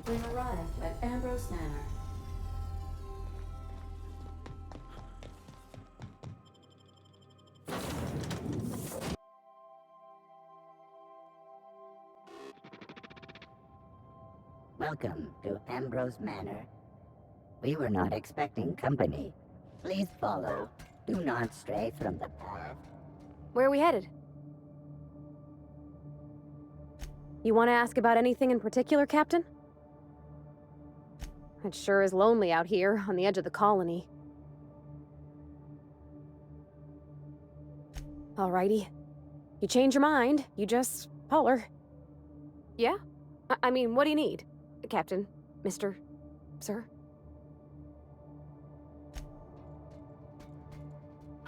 We've arrived at Ambrose Manor. Welcome to Ambrose Manor. We were not expecting company. Please follow. Do not stray from the path. Where are we headed? You want to ask about anything in particular, Captain? It sure is lonely out here, on the edge of the colony. Alrighty. You change your mind, you just holler. Yeah? I mean, what do you need? Captain, Mr. Sir?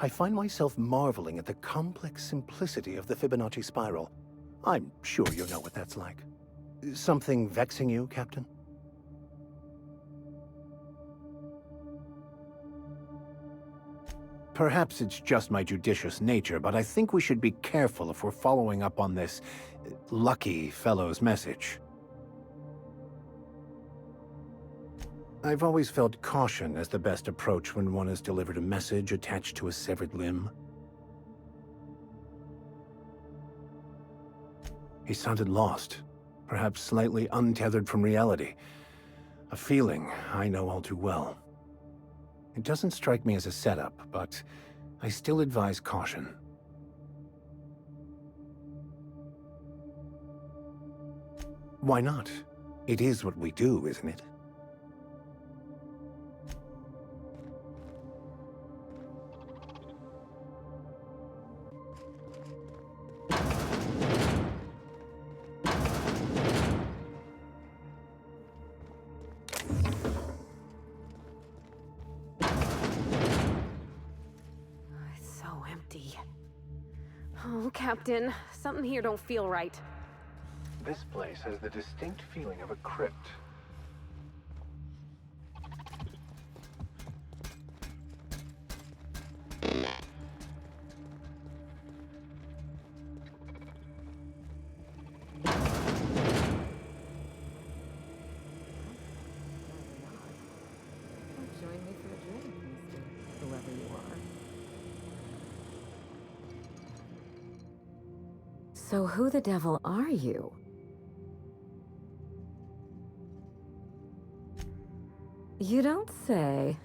I find myself marveling at the complex simplicity of the Fibonacci spiral. I'm sure you know what that's like. Something vexing you, Captain? Perhaps it's just my judicious nature, but I think we should be careful if we're following up on this lucky fellow's message. I've always felt caution as the best approach when one has delivered a message attached to a severed limb. He sounded lost, perhaps slightly untethered from reality. A feeling I know all too well. It doesn't strike me as a setup, but I still advise caution. Why not? It is what we do, isn't it? It's so empty. Oh, Captain, something here don't feel right. This place has the distinct feeling of a crypt. Join me for a drink, mister, whoever you are. So who the devil are you? You don't say.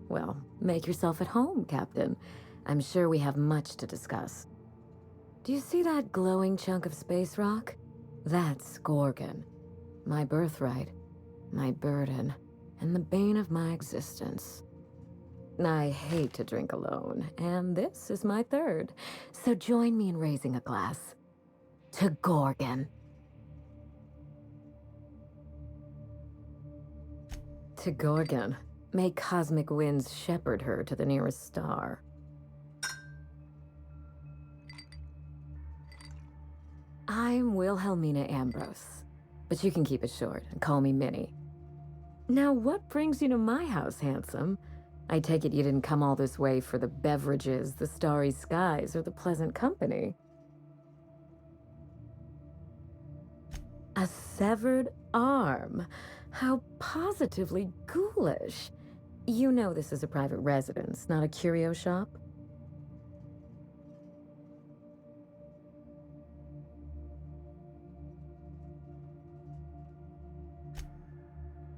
Well, make yourself at home, Captain. I'm sure we have much to discuss. Do you see that glowing chunk of space rock? That's Gorgon. My birthright, my burden, and the bane of my existence. I hate to drink alone, and this is my third. So join me in raising a glass. To Gorgon. To Gorgon. May cosmic winds shepherd her to the nearest star. I'm Wilhelmina Ambrose, but you can keep it short and call me Minnie. Now, what brings you to my house, handsome? I take it you didn't come all this way for the beverages, the starry skies, or the pleasant company. A severed arm. How positively ghoulish. You know this is a private residence, not a curio shop?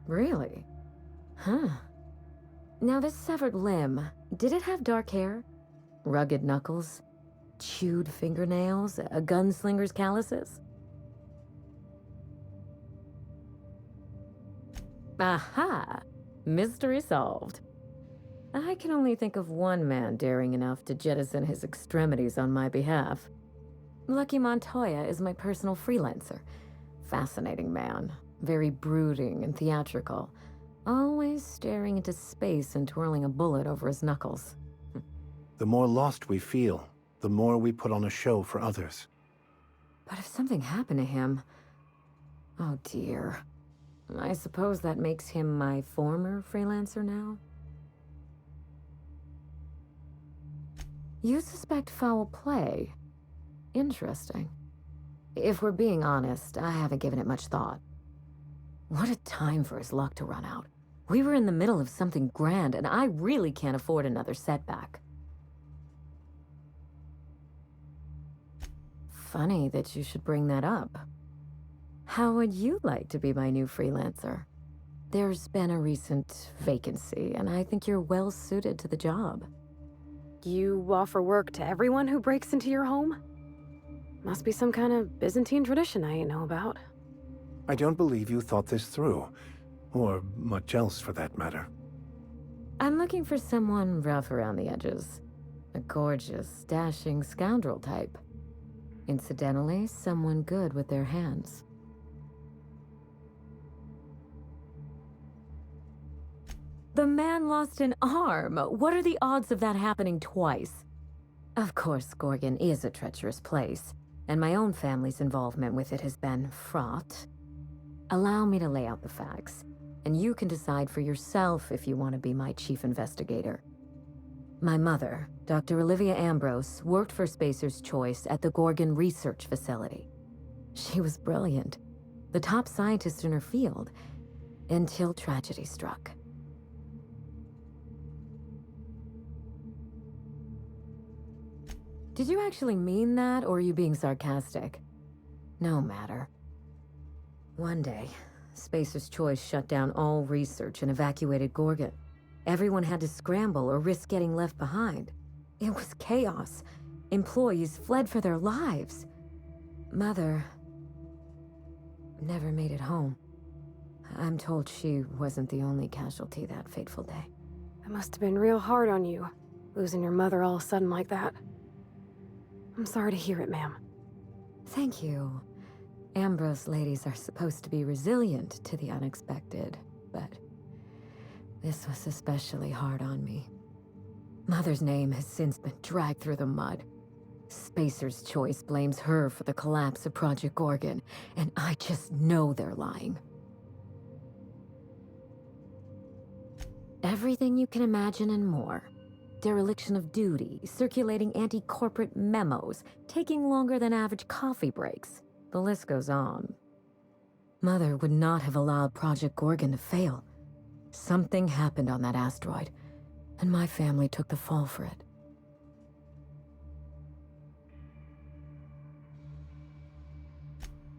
Really? Huh. Now this severed limb, did it have dark hair? Rugged knuckles? Chewed fingernails? A gunslinger's calluses? Aha! Mystery solved. I can only think of one man daring enough to jettison his extremities on my behalf. Lucky Montoya is my personal freelancer. Fascinating man. Very brooding and theatrical. Always staring into space and twirling a bullet over his knuckles. The more lost we feel, the more we put on a show for others. But if something happened to him... Oh dear. I suppose that makes him my former freelancer now? You suspect foul play? Interesting. If we're being honest, I haven't given it much thought. What a time for his luck to run out. We were in the middle of something grand, and I really can't afford another setback. Funny that you should bring that up. How would you like to be my new freelancer? There's been a recent vacancy, and I think you're well suited to the job. You offer work to everyone who breaks into your home? Must be some kind of Byzantine tradition I ain't know about. I don't believe you thought this through. Or much else, for that matter. I'm looking for someone rough around the edges. A gorgeous, dashing scoundrel type. Incidentally, someone good with their hands. The man lost an arm. What are the odds of that happening twice? Of course, Gorgon is a treacherous place, and my own family's involvement with it has been fraught. Allow me to lay out the facts, and you can decide for yourself if you want to be my chief investigator. My mother, Dr. Olivia Ambrose, worked for Spacer's Choice at the Gorgon Research Facility. She was brilliant, the top scientist in her field, until tragedy struck. Did you actually mean that, or are you being sarcastic? No matter. One day, Spacer's Choice shut down all research and evacuated Gorgon. Everyone had to scramble or risk getting left behind. It was chaos. Employees fled for their lives. Mother never made it home. I'm told she wasn't the only casualty that fateful day. That must have been real hard on you, losing your mother all of a sudden like that. I'm sorry to hear it, ma'am. Thank you. Ambrose ladies are supposed to be resilient to the unexpected, but this was especially hard on me. Mother's name has since been dragged through the mud. Spacer's Choice blames her for the collapse of Project Gorgon, and I just know they're lying. Everything you can imagine and more. Dereliction of duty, circulating anti-corporate memos, taking longer than average coffee breaks. The list goes on. Mother would not have allowed Project Gorgon to fail. Something happened on that asteroid, and my family took the fall for it.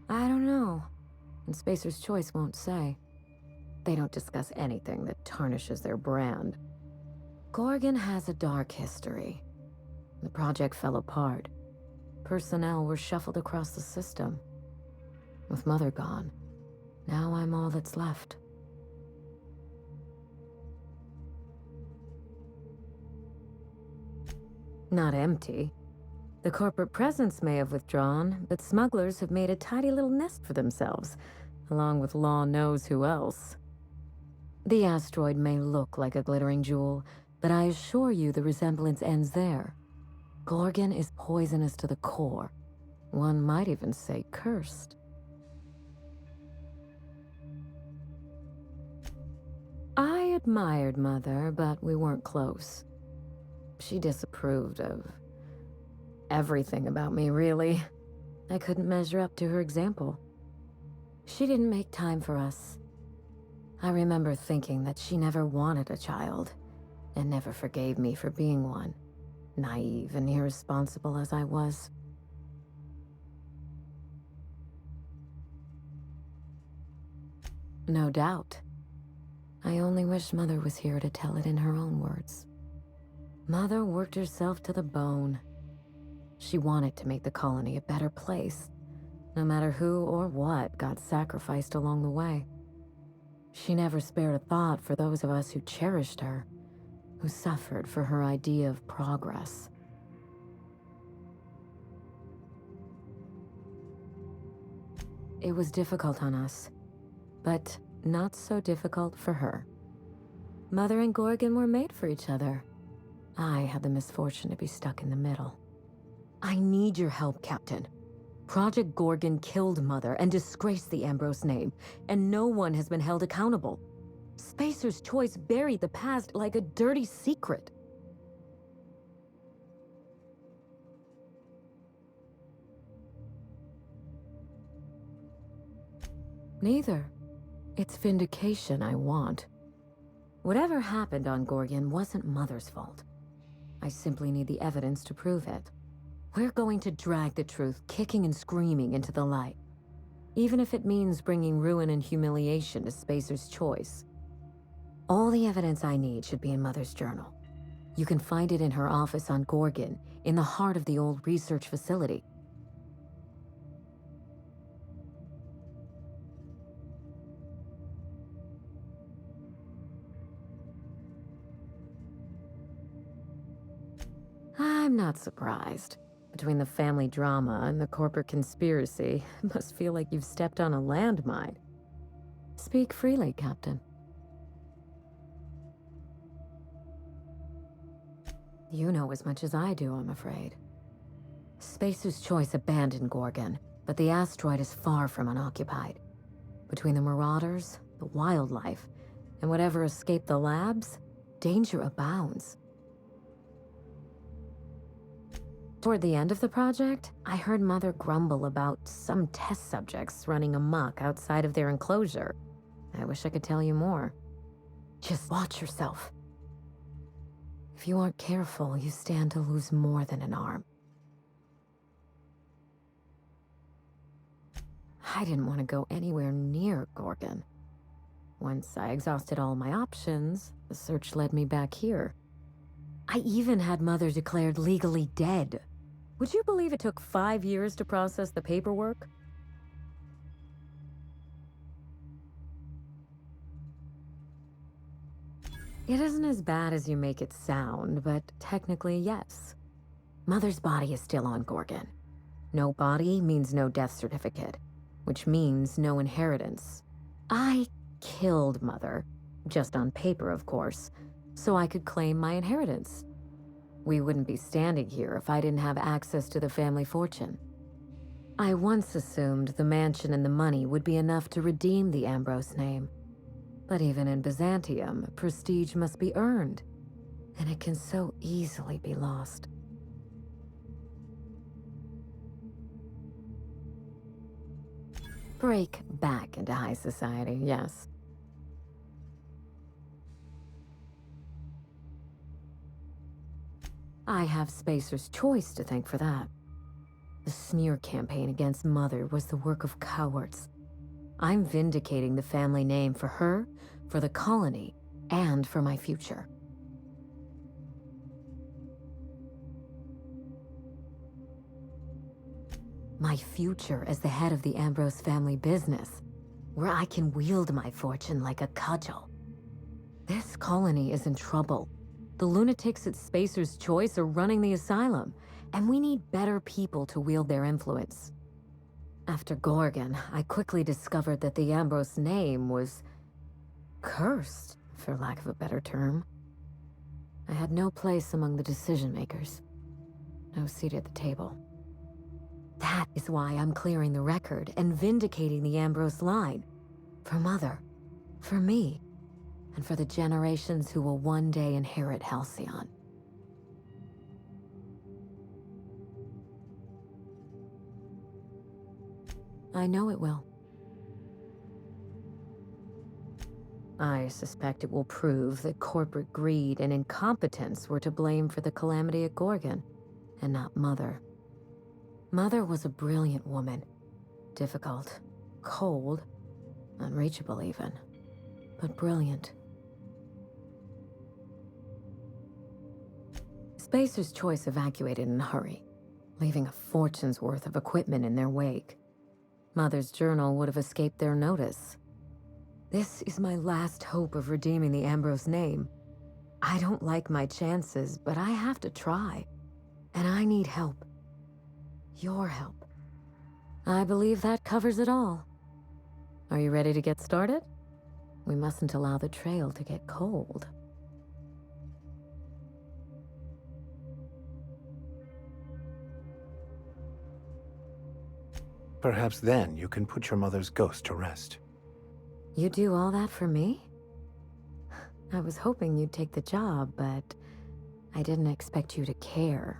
I don't know, and Spacer's Choice won't say. They don't discuss anything that tarnishes their brand. Gorgon has a dark history. The project fell apart. Personnel were shuffled across the system. With Mother gone, now I'm all that's left. Not empty. The corporate presence may have withdrawn, but smugglers have made a tidy little nest for themselves, along with law knows who else. The asteroid may look like a glittering jewel, but I assure you the resemblance ends there. Gorgon is poisonous to the core. One might even say cursed. I admired Mother, but we weren't close. She disapproved of everything about me, really. I couldn't measure up to her example. She didn't make time for us. I remember thinking that she never wanted a child, and never forgave me for being one, naive and irresponsible as I was. No doubt. I only wish Mother was here to tell it in her own words. Mother worked herself to the bone. She wanted to make the colony a better place, no matter who or what got sacrificed along the way. She never spared a thought for those of us who cherished her, who suffered for her idea of progress. It was difficult on us, but not so difficult for her. Mother and Gorgon were made for each other. I had the misfortune to be stuck in the middle. I need your help, Captain. Project Gorgon killed Mother and disgraced the Ambrose name, and no one has been held accountable. Spacer's Choice buried the past like a dirty secret. Neither. It's vindication I want. Whatever happened on Gorgon wasn't Mother's fault. I simply need the evidence to prove it. We're going to drag the truth kicking and screaming into the light. Even if it means bringing ruin and humiliation to Spacer's Choice. All the evidence I need should be in Mother's journal. You can find it in her office on Gorgon, in the heart of the old research facility. I'm not surprised. Between the family drama and the corporate conspiracy, it must feel like you've stepped on a landmine. Speak freely, Captain. You know as much as I do, I'm afraid. Spacer's Choice abandoned Gorgon, but the asteroid is far from unoccupied. Between the marauders, the wildlife, and whatever escaped the labs, danger abounds. Toward the end of the project, I heard Mother grumble about some test subjects running amok outside of their enclosure. I wish I could tell you more. Just watch yourself. If you aren't careful, you stand to lose more than an arm. I didn't want to go anywhere near Gorgon. Once I exhausted all my options, the search led me back here. I even had Mother declared legally dead. Would you believe it took 5 years to process the paperwork? It isn't as bad as you make it sound, but technically, yes. Mother's body is still on Gorgon. No body means no death certificate, which means no inheritance. I killed Mother, just on paper, of course, so I could claim my inheritance. We wouldn't be standing here if I didn't have access to the family fortune. I once assumed the mansion and the money would be enough to redeem the Ambrose name. But even in Byzantium, prestige must be earned, and it can so easily be lost. Break back into high society, yes. I have Spacer's Choice to thank for that. The smear campaign against Mother was the work of cowards. I'm vindicating the family name for her, for the colony, and for my future. My future as the head of the Ambrose family business, where I can wield my fortune like a cudgel. This colony is in trouble. The lunatics at Spacer's Choice are running the asylum, and we need better people to wield their influence. After Gorgon, I quickly discovered that the Ambrose name was cursed, for lack of a better term. I had no place among the decision-makers. No seat at the table. That is why I'm clearing the record and vindicating the Ambrose line. For Mother, for me, and for the generations who will one day inherit Halcyon. I know it will. I suspect it will prove that corporate greed and incompetence were to blame for the calamity at Gorgon, and not Mother. Mother was a brilliant woman. Difficult, cold, unreachable even, but brilliant. Spacer's Choice evacuated in a hurry, leaving a fortune's worth of equipment in their wake. Mother's journal would have escaped their notice. This is my last hope of redeeming the Ambrose name. I don't like my chances, but I have to try. And I need help. Your help. I believe that covers it all. Are you ready to get started? We mustn't allow the trail to get cold. Perhaps then you can put your mother's ghost to rest. You do all that for me? I was hoping you'd take the job, but I didn't expect you to care.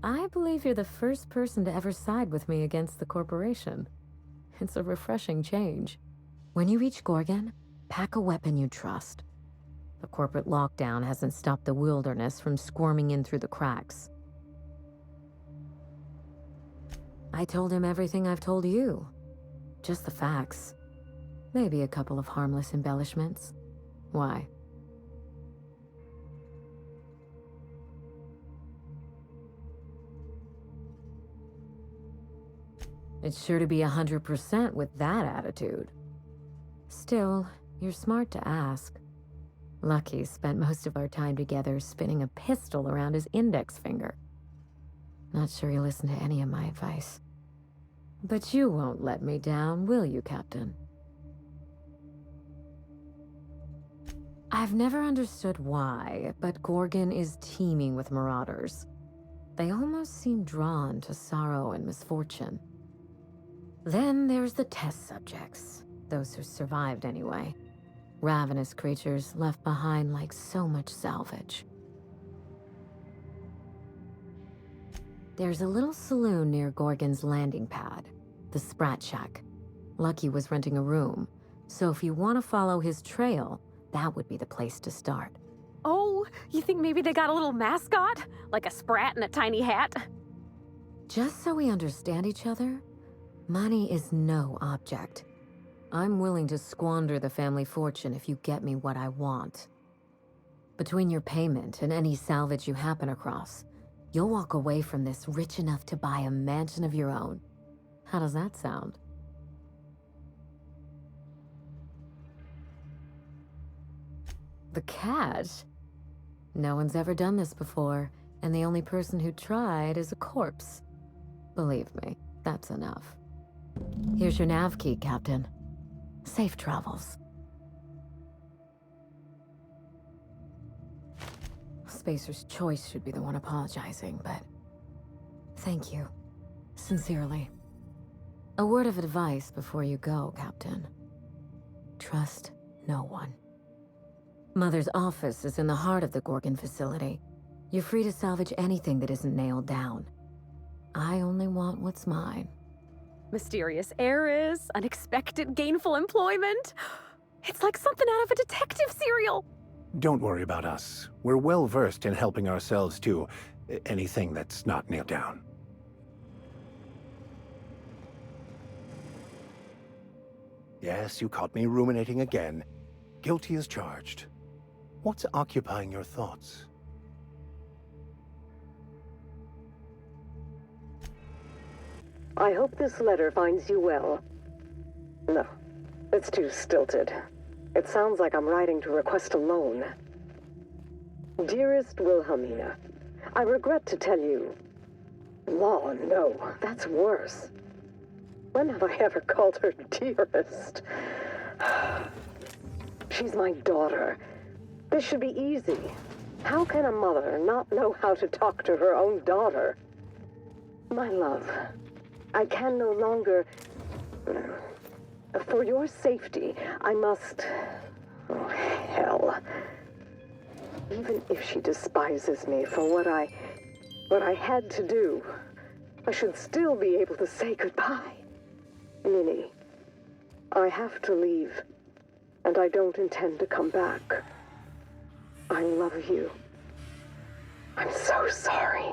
I believe you're the first person to ever side with me against the corporation. It's a refreshing change. When you reach Gorgon, pack a weapon you trust. The corporate lockdown hasn't stopped the wilderness from squirming in through the cracks. I told him everything I've told you. Just the facts. Maybe a couple of harmless embellishments. Why? It's sure to be 100% with that attitude. Still, you're smart to ask. Lucky spent most of our time together spinning a pistol around his index finger. Not sure he'll listen to any of my advice. But you won't let me down, will you, Captain? I've never understood why, but Gorgon is teeming with marauders. They almost seem drawn to sorrow and misfortune. Then there's the test subjects, those who survived anyway. Ravenous creatures left behind like so much salvage. There's a little saloon near Gorgon's landing pad, the Sprat Shack. Lucky was renting a room, so if you want to follow his trail, that would be the place to start. Oh, you think maybe they got a little mascot? Like a sprat in a tiny hat? Just so we understand each other, money is no object. I'm willing to squander the family fortune if you get me what I want. Between your payment and any salvage you happen across, you'll walk away from this rich enough to buy a mansion of your own. How does that sound? The cash? No one's ever done this before, and the only person who tried is a corpse. Believe me, that's enough. Here's your nav key, Captain. Safe travels. Spacer's Choice should be the one apologizing, but thank you. Sincerely. A word of advice before you go, Captain. Trust no one. Mother's office is in the heart of the Gorgon facility. You're free to salvage anything that isn't nailed down. I only want what's mine. Mysterious heiress, unexpected gainful employment. It's like something out of a detective serial. Don't worry about us. We're well versed in helping ourselves to anything that's not nailed down. Yes, you caught me ruminating again. Guilty as charged. What's occupying your thoughts? I hope this letter finds you well. No, it's too stilted. It sounds like I'm writing to request a loan. Dearest Wilhelmina, I regret to tell you... Law, no, that's worse. When have I ever called her dearest? She's my daughter. This should be easy. How can a mother not know how to talk to her own daughter? My love, I can no longer... For your safety, I must... Oh, hell. Even if she despises me for what I had to do, I should still be able to say goodbye. Minnie, I have to leave, and I don't intend to come back. I love you. I'm so sorry.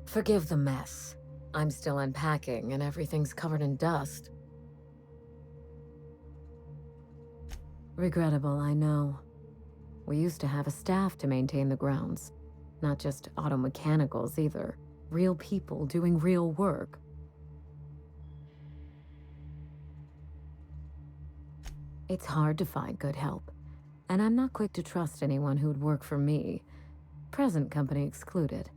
Forgive the mess. I'm still unpacking and everything's covered in dust. Regrettable, I know. We used to have a staff to maintain the grounds. Not just auto mechanicals either. Real people doing real work. It's hard to find good help, and I'm not quick to trust anyone who'd work for me. Present company excluded.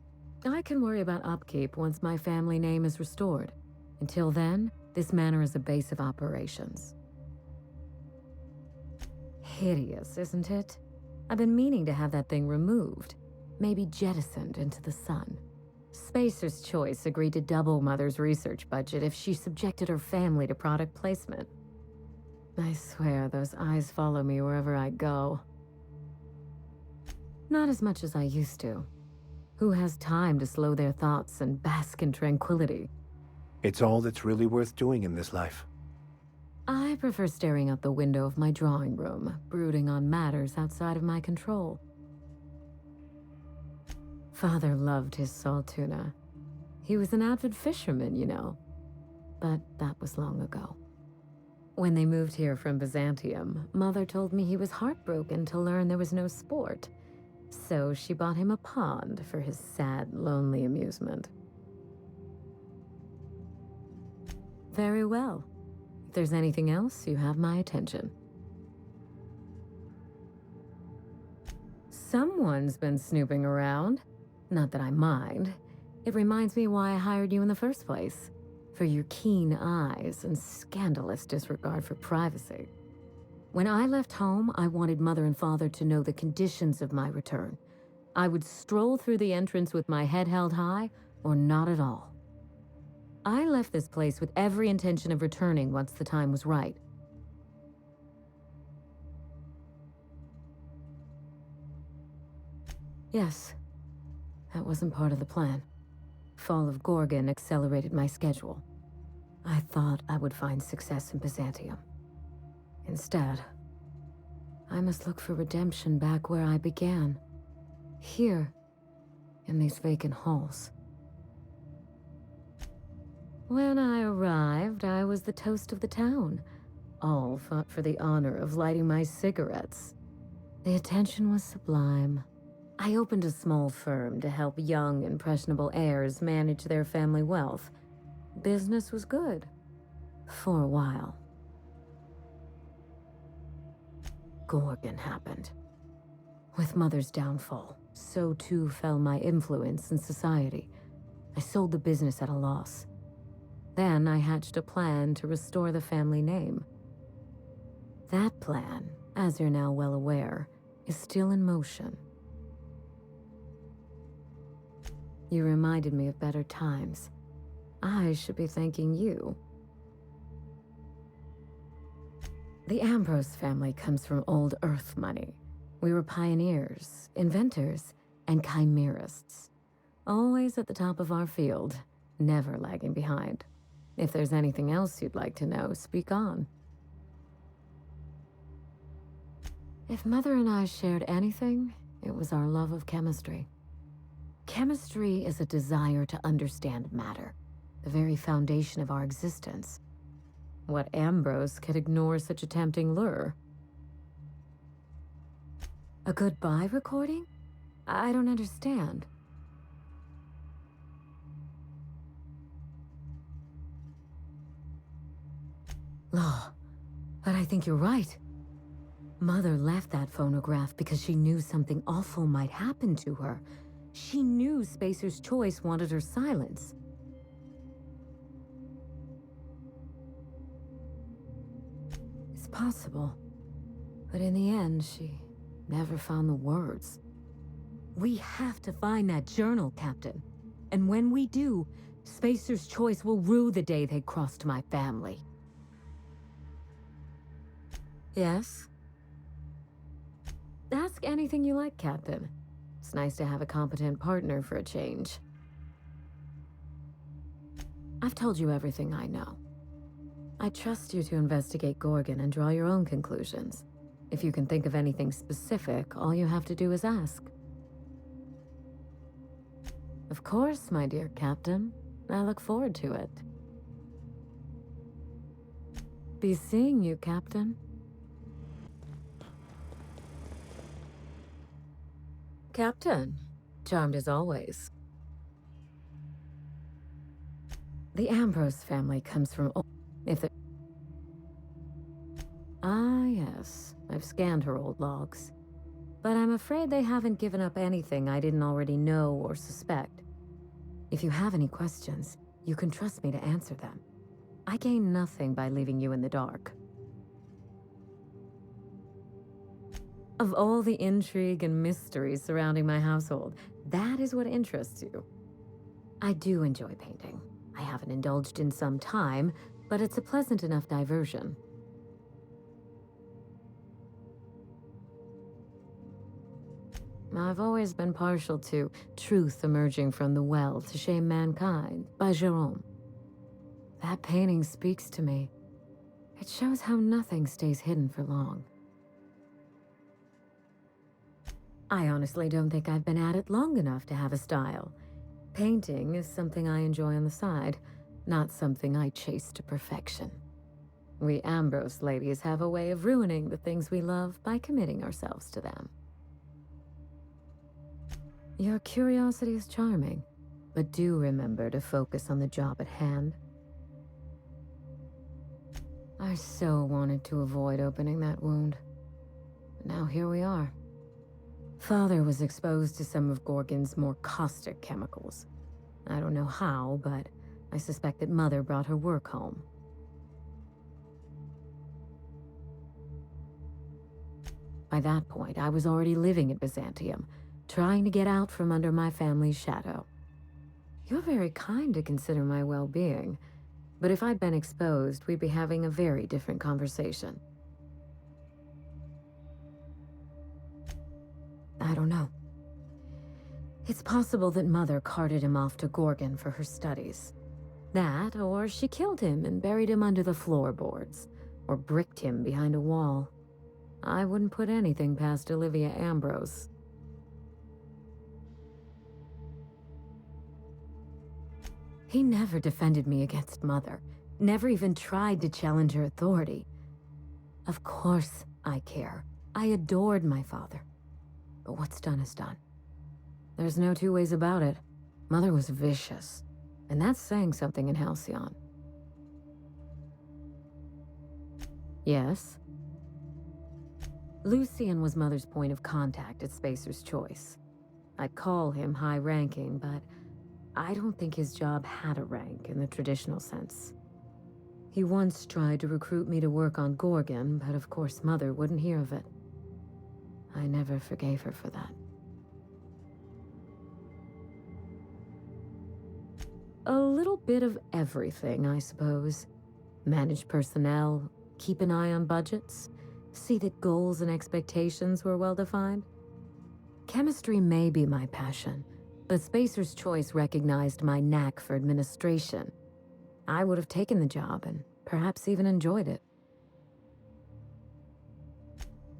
I can worry about upkeep once my family name is restored. Until then, this manor is a base of operations. Hideous, isn't it? I've been meaning to have that thing removed, maybe jettisoned into the sun. Spacer's Choice agreed to double Mother's research budget if she subjected her family to product placement. I swear those eyes follow me wherever I go. Not as much as I used to. Who has time to slow their thoughts and bask in tranquility? It's all that's really worth doing in this life. I prefer staring out the window of my drawing room, brooding on matters outside of my control. Father loved his salt tuna. He was an avid fisherman, you know. But that was long ago. When they moved here from Byzantium, Mother told me he was heartbroken to learn there was no sport. So she bought him a pond for his sad, lonely amusement. Very well. If there's anything else, you have my attention. Someone's been snooping around. Not that I mind. It reminds me why I hired you in the first place. For your keen eyes and scandalous disregard for privacy. When I left home, I wanted Mother and Father to know the conditions of my return. I would stroll through the entrance with my head held high, or not at all. I left this place with every intention of returning once the time was right. Yes, that wasn't part of the plan. Fall of Gorgon accelerated my schedule. I thought I would find success in Byzantium. Instead, I must look for redemption back where I began. Here, in these vacant halls. When I arrived, I was the toast of the town. All fought for the honor of lighting my cigarettes. The attention was sublime. I opened a small firm to help young, impressionable heirs manage their family wealth. Business was good. For a while. Gorgon happened. With Mother's downfall, so too fell my influence in society. I sold the business at a loss. Then I hatched a plan to restore the family name. That plan, as you're now well aware, is still in motion. You reminded me of better times. I should be thanking you. The Ambrose family comes from old Earth money. We were pioneers, inventors, and chimerists. Always at the top of our field, never lagging behind. If there's anything else you'd like to know, speak on. If Mother and I shared anything, it was our love of chemistry. Chemistry is a desire to understand matter, the very foundation of our existence. What Ambrose could ignore such a tempting lure? A goodbye recording? I don't understand. Law, but I think you're right. Mother left that phonograph because she knew something awful might happen to her. She knew Spacer's Choice wanted her silence. It's possible. But in the end, she never found the words. We have to find that journal, Captain. And when we do, Spacer's Choice will rue the day they crossed my family. Yes? Ask anything you like, Captain. It's nice to have a competent partner for a change. I've told you everything I know. I trust you to investigate Gorgon and draw your own conclusions. If you can think of anything specific, all you have to do is ask. Of course, my dear Captain. I look forward to it. Be seeing you, Captain. Captain, charmed as always. The Ambrose family comes from Ah, yes. I've scanned her old logs. But I'm afraid they haven't given up anything I didn't already know or suspect. If you have any questions, you can trust me to answer them. I gain nothing by leaving you in the dark. Of all the intrigue and mystery surrounding my household, that is what interests you. I do enjoy painting. I haven't indulged in some time, but it's a pleasant enough diversion. I've always been partial to Truth Emerging from the Well to Shame Mankind by Jerome. That painting speaks to me. It shows how nothing stays hidden for long. I honestly don't think I've been at it long enough to have a style. Painting is something I enjoy on the side, not something I chase to perfection. We Ambrose ladies have a way of ruining the things we love by committing ourselves to them. Your curiosity is charming, but do remember to focus on the job at hand. I so wanted to avoid opening that wound. But now here we are. Father was exposed to some of Gorgon's more caustic chemicals. I don't know how, but I suspect that Mother brought her work home. By that point, I was already living at Byzantium, trying to get out from under my family's shadow. You're very kind to consider my well-being, but if I'd been exposed, we'd be having a very different conversation. I don't know. It's possible that Mother carted him off to Gorgon for her studies. That, or she killed him and buried him under the floorboards, or bricked him behind a wall. I wouldn't put anything past Olivia Ambrose. He never defended me against Mother, never even tried to challenge her authority. Of course I care. I adored my father. But what's done is done. There's no two ways about it. Mother was vicious, and that's saying something in Halcyon. Yes? Lucian was Mother's point of contact at Spacer's Choice. I'd call him high-ranking, but I don't think his job had a rank in the traditional sense. He once tried to recruit me to work on Gorgon, but of course Mother wouldn't hear of it. I never forgave her for that. A little bit of everything, I suppose. Manage personnel, keep an eye on budgets, see that goals and expectations were well defined. Chemistry may be my passion, but Spacer's Choice recognized my knack for administration. I would have taken the job and perhaps even enjoyed it.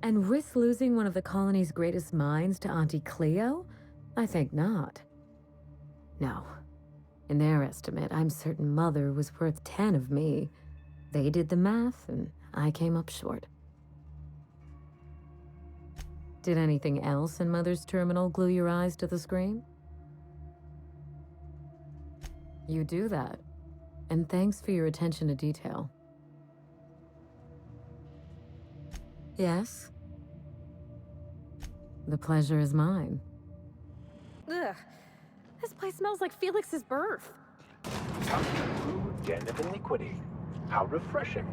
And risk losing one of the colony's greatest minds to Auntie Cleo? I think not. No. In their estimate, I'm certain Mother was worth 10 of me. They did the math, and I came up short. Did anything else in Mother's terminal glue your eyes to the screen? You do that. And thanks for your attention to detail. Yes? The pleasure is mine. Ugh. This place smells like Felix's birth. Food, den of iniquity. How refreshing.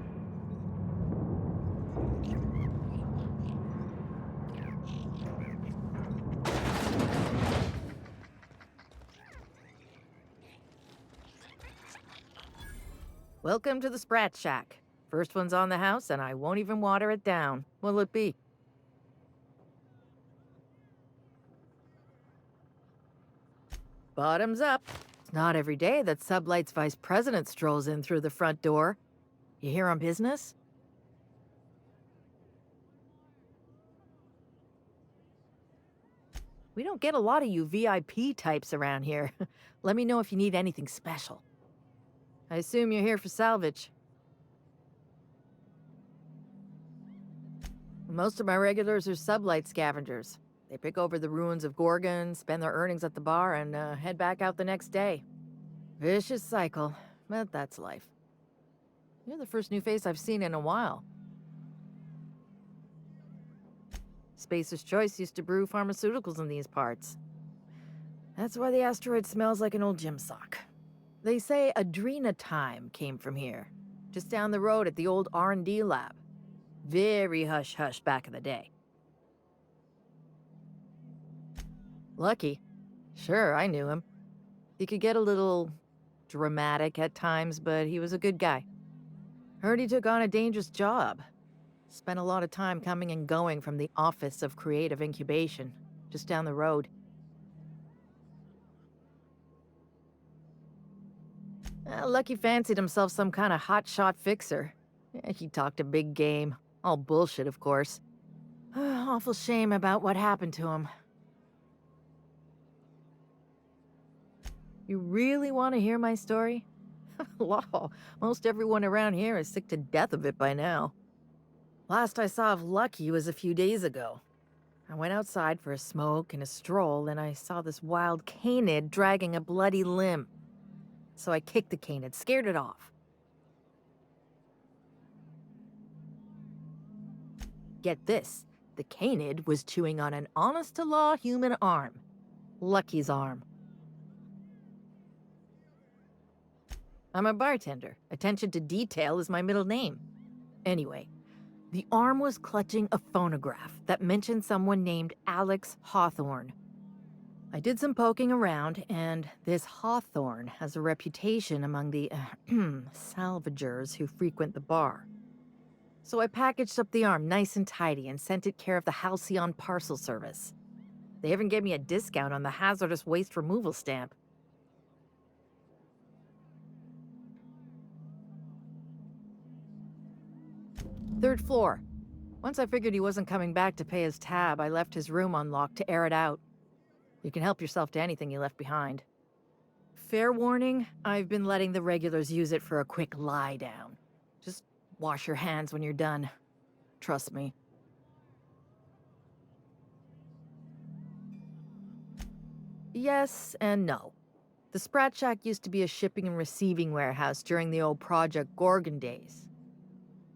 Welcome to the Sprat Shack. First one's on the house, and I won't even water it down. What'll it be? Bottoms up. It's not every day that Sublight's vice president strolls in through the front door. You here on business? We don't get a lot of you VIP types around here. Let me know if you need anything special. I assume you're here for salvage. Most of my regulars are Sublight scavengers. They pick over the ruins of Gorgon, spend their earnings at the bar, and head back out the next day. Vicious cycle, but that's life. You're the first new face I've seen in a while. Spacer's Choice used to brew pharmaceuticals in these parts. That's why the asteroid smells like an old gym sock. They say Adrenatime came from here, just down the road at the old R&D lab. Very hush-hush back in the day. Lucky? Sure, I knew him. He could get a little dramatic at times, but he was a good guy. Heard he took on a dangerous job. Spent a lot of time coming and going from the Office of Creative Incubation, just down the road. Lucky fancied himself some kind of hotshot fixer. He talked a big game. All bullshit, of course. Awful shame about what happened to him. You really want to hear my story? Law, most everyone around here is sick to death of it by now. Last I saw of Lucky was a few days ago. I went outside for a smoke and a stroll, and I saw this wild canid dragging a bloody limb. So I kicked the canid, scared it off. Get this, the canid was chewing on an honest-to-law human arm. Lucky's arm. I'm a bartender. Attention to detail is my middle name. Anyway, the arm was clutching a phonograph that mentioned someone named Alex Hawthorne. I did some poking around, and this Hawthorne has a reputation among the salvagers who frequent the bar. So I packaged up the arm nice and tidy and sent it care of the Halcyon Parcel Service. They even gave me a discount on the hazardous waste removal stamp. Third floor. Once I figured he wasn't coming back to pay his tab, I left his room unlocked to air it out. You can help yourself to anything you left behind. Fair warning, I've been letting the regulars use it for a quick lie down. Just wash your hands when you're done. Trust me. Yes and no. The Sprat Shack used to be a shipping and receiving warehouse during the old Project Gorgon days.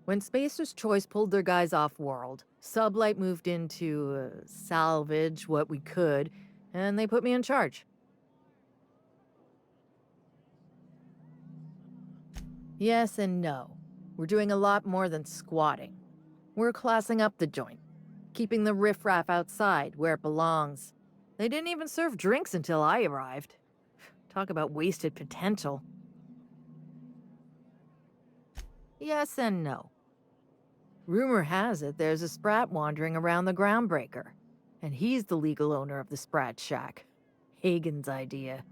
When Spacer's Choice pulled their guys off-world, Sublight moved in to salvage what we could, and they put me in charge. Yes and no. We're doing a lot more than squatting. We're classing up the joint, keeping the riffraff outside where it belongs. They didn't even serve drinks until I arrived. Talk about wasted potential. Yes and no. Rumor has it there's a Sprat wandering around the Groundbreaker, and he's the legal owner of the Sprat Shack. Hagen's idea.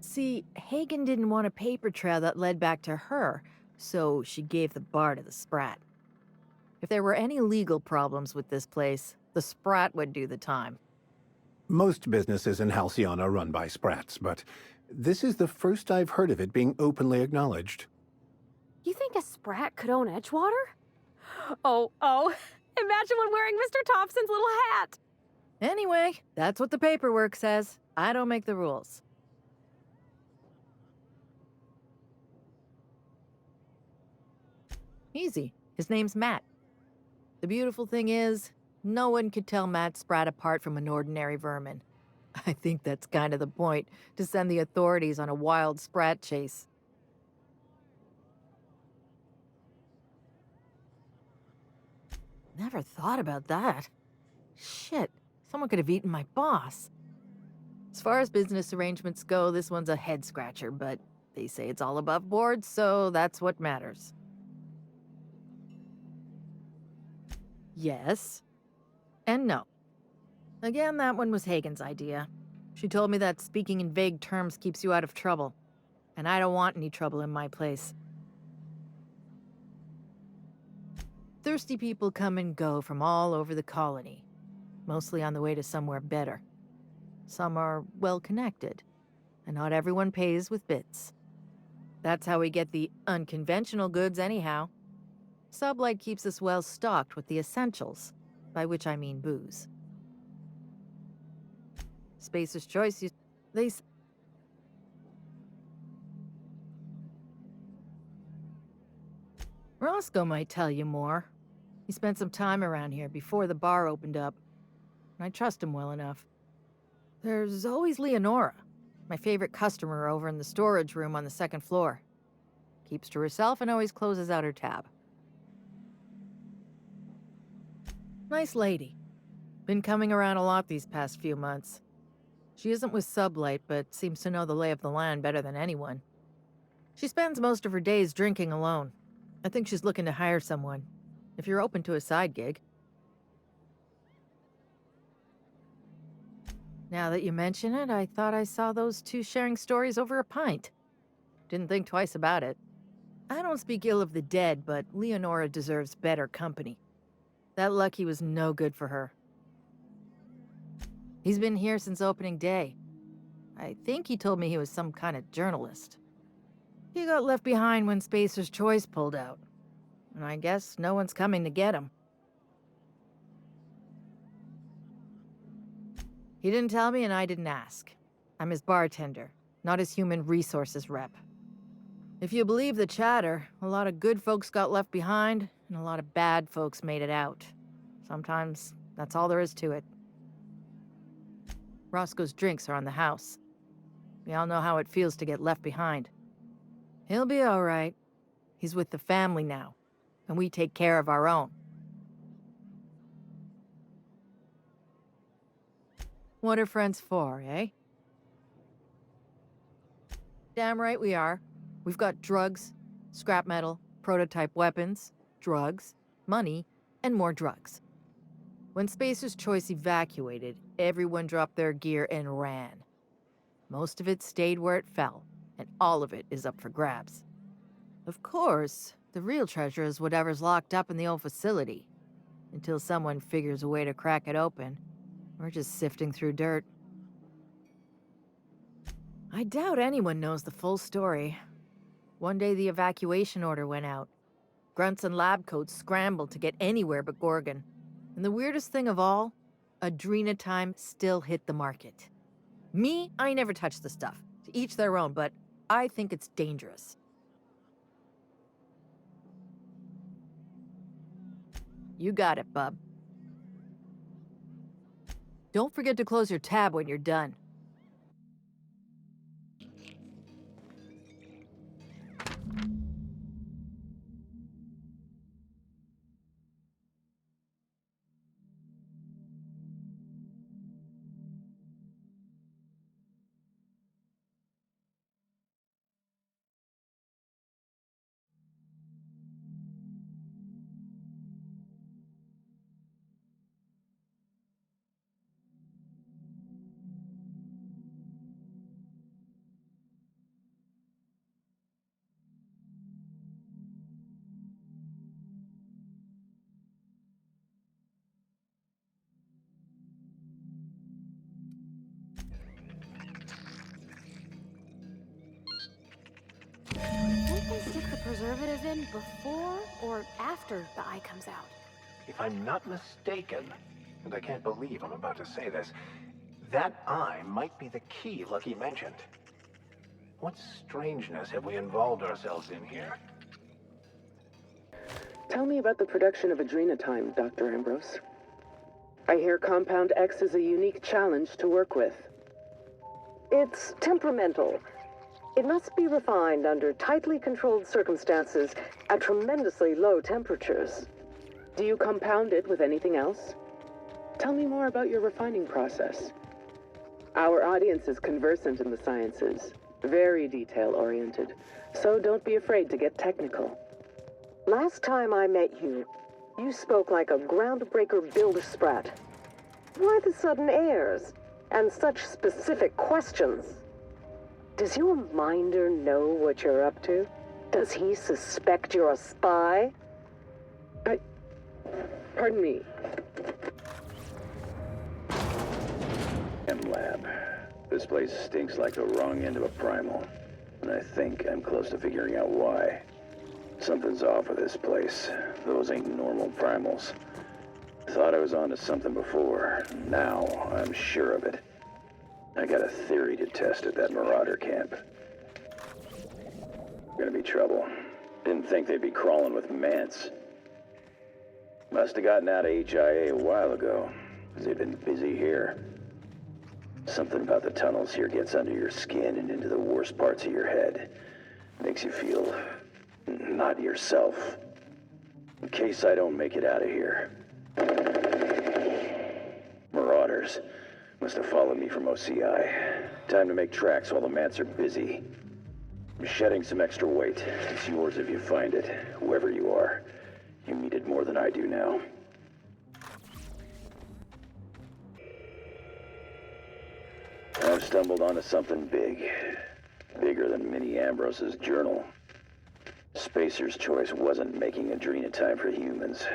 See, Hagen didn't want a paper trail that led back to her, so she gave the bar to the Sprat. If there were any legal problems with this place, the Sprat would do the time. Most businesses in Halcyon are run by Sprats, but this is the first I've heard of it being openly acknowledged. You think a Sprat could own Edgewater? Oh, imagine one wearing Mr. Thompson's little hat! Anyway, that's what the paperwork says. I don't make the rules. Easy. His name's Matt. The beautiful thing is, no one could tell Matt Sprat apart from an ordinary vermin. I think that's kind of the point, to send the authorities on a wild Sprat chase. Never thought about that. Shit, someone could have eaten my boss. As far as business arrangements go, this one's a head-scratcher, but they say it's all above board, so that's what matters. Yes. And no. Again, that one was Hagen's idea. She told me that speaking in vague terms keeps you out of trouble. And I don't want any trouble in my place. Thirsty people come and go from all over the colony. Mostly on the way to somewhere better. Some are well-connected. And not everyone pays with bits. That's how we get the unconventional goods anyhow. Sublight keeps us well-stocked with the essentials, by which I mean booze. Spacer's Choice, Roscoe might tell you more. He spent some time around here before the bar opened up. And I trust him well enough. There's always Leonora, my favorite customer over in the storage room on the second floor. Keeps to herself and always closes out her tab. Nice lady. Been coming around a lot these past few months. She isn't with Sublight, but seems to know the lay of the land better than anyone. She spends most of her days drinking alone. I think she's looking to hire someone, if you're open to a side gig. Now that you mention it, I thought I saw those two sharing stories over a pint. Didn't think twice about it. I don't speak ill of the dead, but Leonora deserves better company. That Lucky was no good for her. He's been here since opening day. I think he told me he was some kind of journalist. He got left behind when Spacer's Choice pulled out. And I guess no one's coming to get him. He didn't tell me and I didn't ask. I'm his bartender, not his human resources rep. If you believe the chatter, a lot of good folks got left behind, and a lot of bad folks made it out. Sometimes that's all there is to it. Roscoe's drinks are on the house. We all know how it feels to get left behind. He'll be all right. He's with the family now, and we take care of our own. What are friends for, eh? Damn right we are. We've got drugs, scrap metal, prototype weapons, drugs, money, and more drugs. When Spacer's Choice evacuated, everyone dropped their gear and ran. Most of it stayed where it fell, and all of it is up for grabs. Of course, the real treasure is whatever's locked up in the old facility. Until someone figures a way to crack it open, we're just sifting through dirt. I doubt anyone knows the full story. One day the evacuation order went out. Grunts and lab coats scrambled to get anywhere but Gorgon. And the weirdest thing of all, adrenatime still hit the market. Me, I never touched the stuff. To each their own, but I think it's dangerous. You got it, bub. Don't forget to close your tab when you're done. Don't they stick the preservative in before or after the eye comes out? If I'm not mistaken, and I can't believe I'm about to say this, that eye might be the key Lucky mentioned. What strangeness have we involved ourselves in here? Tell me about the production of adrenatime, Dr. Ambrose. I hear Compound X is a unique challenge to work with. It's temperamental. It must be refined under tightly controlled circumstances at tremendously low temperatures. Do you compound it with anything else? Tell me more about your refining process. Our audience is conversant in the sciences, very detail-oriented, so don't be afraid to get technical. Last time I met you, you spoke like a groundbreaker builder-sprat. Why the sudden airs, and such specific questions? Does your minder know what you're up to? Does he suspect you're a spy? Pardon me. M-Lab. This place stinks like the wrong end of a primal. And I think I'm close to figuring out why. Something's off with this place. Those ain't normal primals. Thought I was onto something before. Now I'm sure of it. I got a theory to test at that Marauder camp. Gonna be trouble. Didn't think they'd be crawling with Mance. Must have gotten out of HIA a while ago, because they've been busy here. Something about the tunnels here gets under your skin and into the worst parts of your head. Makes you feel not yourself. In case I don't make it out of here. Marauders. Must have followed me from OCI. Time to make tracks while the Mats are busy. I'm shedding some extra weight. It's yours if you find it, whoever you are. You need it more than I do now. I've stumbled onto something big. Bigger than Minnie Ambrose's journal. Spacer's Choice wasn't making Adrena time for humans.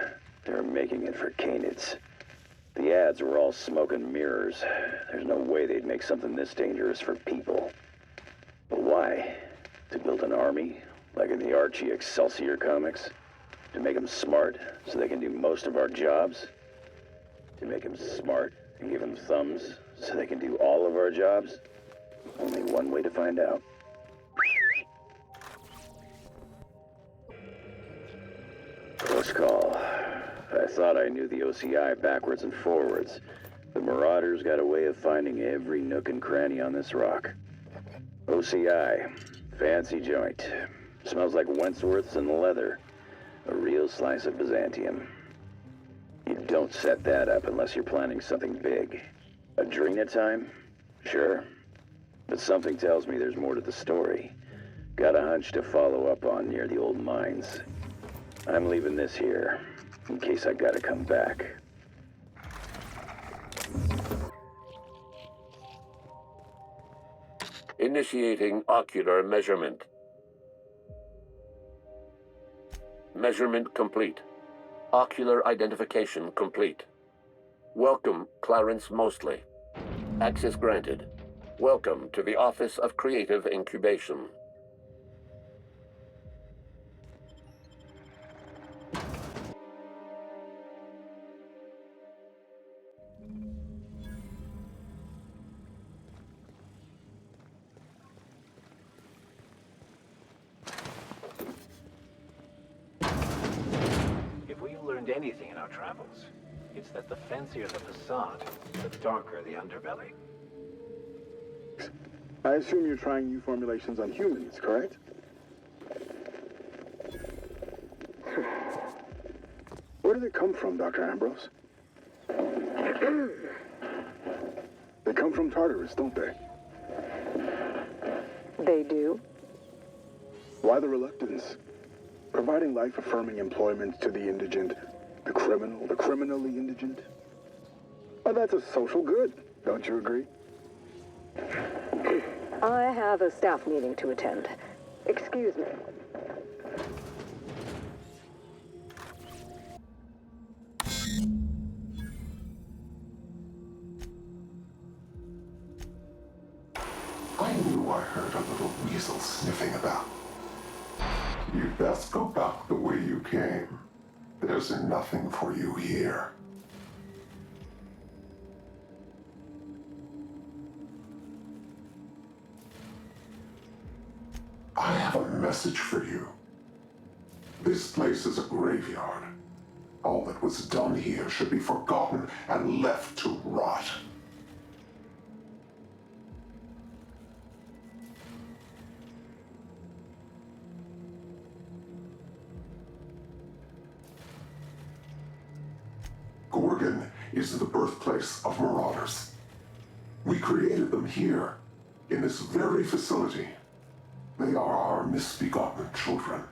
They were making it for canids. The ads were all smoke and mirrors. There's no way they'd make something this dangerous for people. But why? To build an army? Like in the Archie Excelsior comics? To make them smart so they can do most of our jobs? To make them smart and give them thumbs so they can do all of our jobs? Only one way to find out. Close call. I thought I knew the OCI backwards and forwards. The Marauders got a way of finding every nook and cranny on this rock. OCI. Fancy joint. Smells like Wentworth's and leather. A real slice of Byzantium. You don't set that up unless you're planning something big. Adrena time? Sure. But something tells me there's more to the story. Got a hunch to follow up on near the old mines. I'm leaving this here, in case I gotta come back. Initiating ocular measurement. Measurement complete. Ocular identification complete. Welcome, Clarence Mostly. Access granted. Welcome to the Office of Creative Incubation. If we've learned anything in our travels, it's that the fancier the facade, the darker the underbelly. I assume you're trying new formulations on humans, correct? Where do they come from, Dr. Ambrose? They come from Tartarus, don't they? They do? Why the reluctance? Providing life-affirming employment to the indigent, the criminal, the criminally indigent? Well, that's a social good, don't you agree? I have a staff meeting to attend. Excuse me. I knew I heard a little weasel sniffing about. You'd best go back the way you came. There's nothing for you here. I have a message for you. This place is a graveyard. All that was done here should be forgotten and left to rot. Gorgon is the birthplace of Marauders. We created them here, in this very facility. They are our misbegotten children,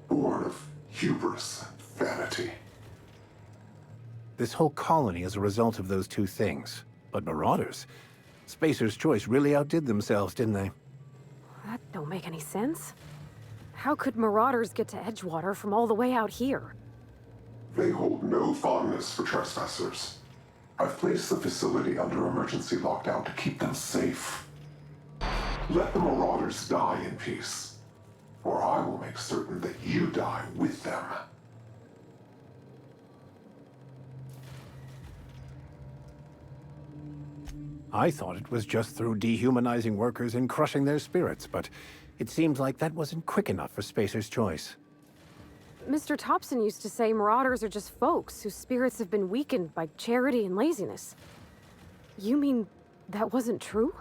born of hubris and vanity. This whole colony is a result of those two things. But Marauders? Spacer's Choice really outdid themselves, didn't they? That don't make any sense. How could Marauders get to Edgewater from all the way out here? They hold no fondness for trespassers. I've placed the facility under emergency lockdown to keep them safe. Let the Marauders die in peace, or I will make certain that you die with them. I thought it was just through dehumanizing workers and crushing their spirits, but it seems like that wasn't quick enough for Spacer's Choice. Mr. Thompson used to say Marauders are just folks whose spirits have been weakened by charity and laziness. You mean that wasn't true?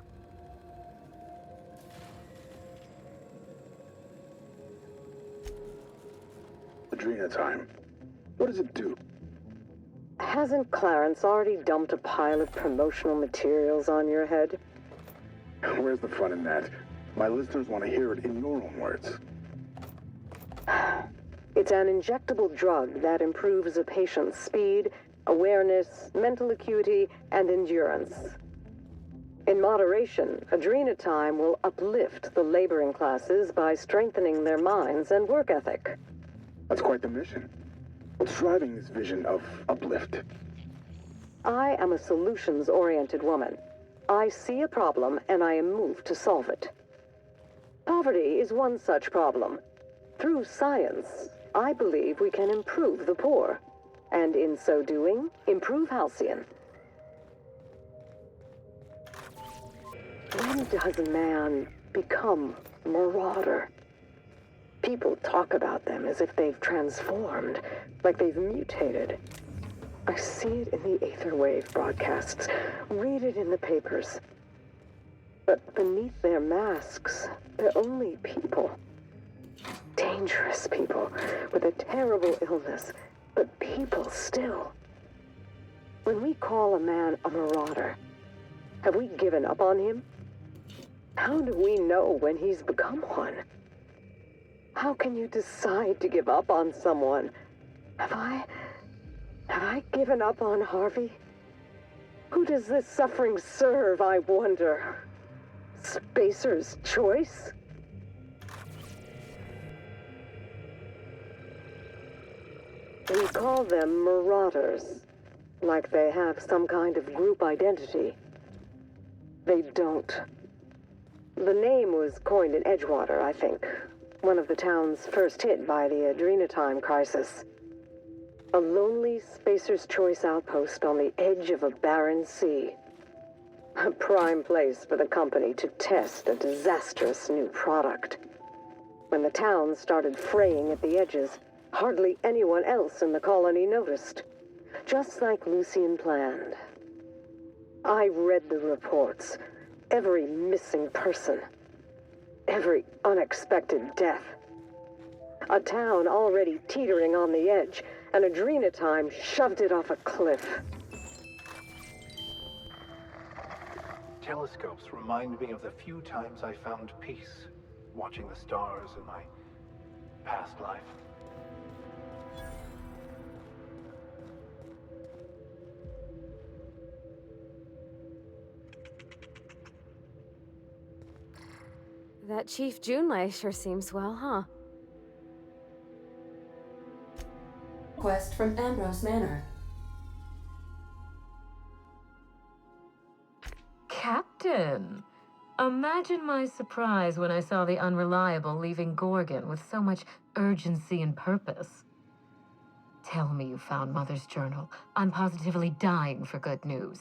Adrena time. What does it do? Hasn't Clarence already dumped a pile of promotional materials on your head? Where's the fun in that? My listeners want to hear it in your own words. It's an injectable drug that improves a patient's speed, awareness, mental acuity, and endurance. In moderation, adrenatime will uplift the laboring classes by strengthening their minds and work ethic. That's quite the mission. What's driving this vision of uplift? I am a solutions-oriented woman. I see a problem and I am moved to solve it. Poverty is one such problem. Through science, I believe we can improve the poor, and in so doing, improve Halcyon. When does man become marauder? People talk about them as if they've transformed, like they've mutated. I see it in the Aetherwave broadcasts, read it in the papers. But beneath their masks, they're only people. Dangerous people with a terrible illness, but people still. When we call a man a marauder, have we given up on him? How do we know when he's become one? How can you decide to give up on someone? Have I given up on Harvey? Who does this suffering serve, I wonder? Spacer's choice? We call them marauders, like they have some kind of group identity. They don't. The name was coined in Edgewater, I think. One of the towns first hit by the Adrenatime crisis. A lonely Spacer's Choice outpost on the edge of a barren sea. A prime place for the company to test a disastrous new product. When the town started fraying at the edges, hardly anyone else in the colony noticed. Just like Lucian planned. I read the reports. Every missing person. Every unexpected death. A town already teetering on the edge, and Adrenatime shoved it off a cliff. Telescopes remind me of the few times I found peace, watching the stars in my past life. That Chief Junlei sure seems well, huh? Quest from Ambrose Manor. Captain! Imagine my surprise when I saw the Unreliable leaving Gorgon with so much urgency and purpose. Tell me you found Mother's journal. I'm positively dying for good news.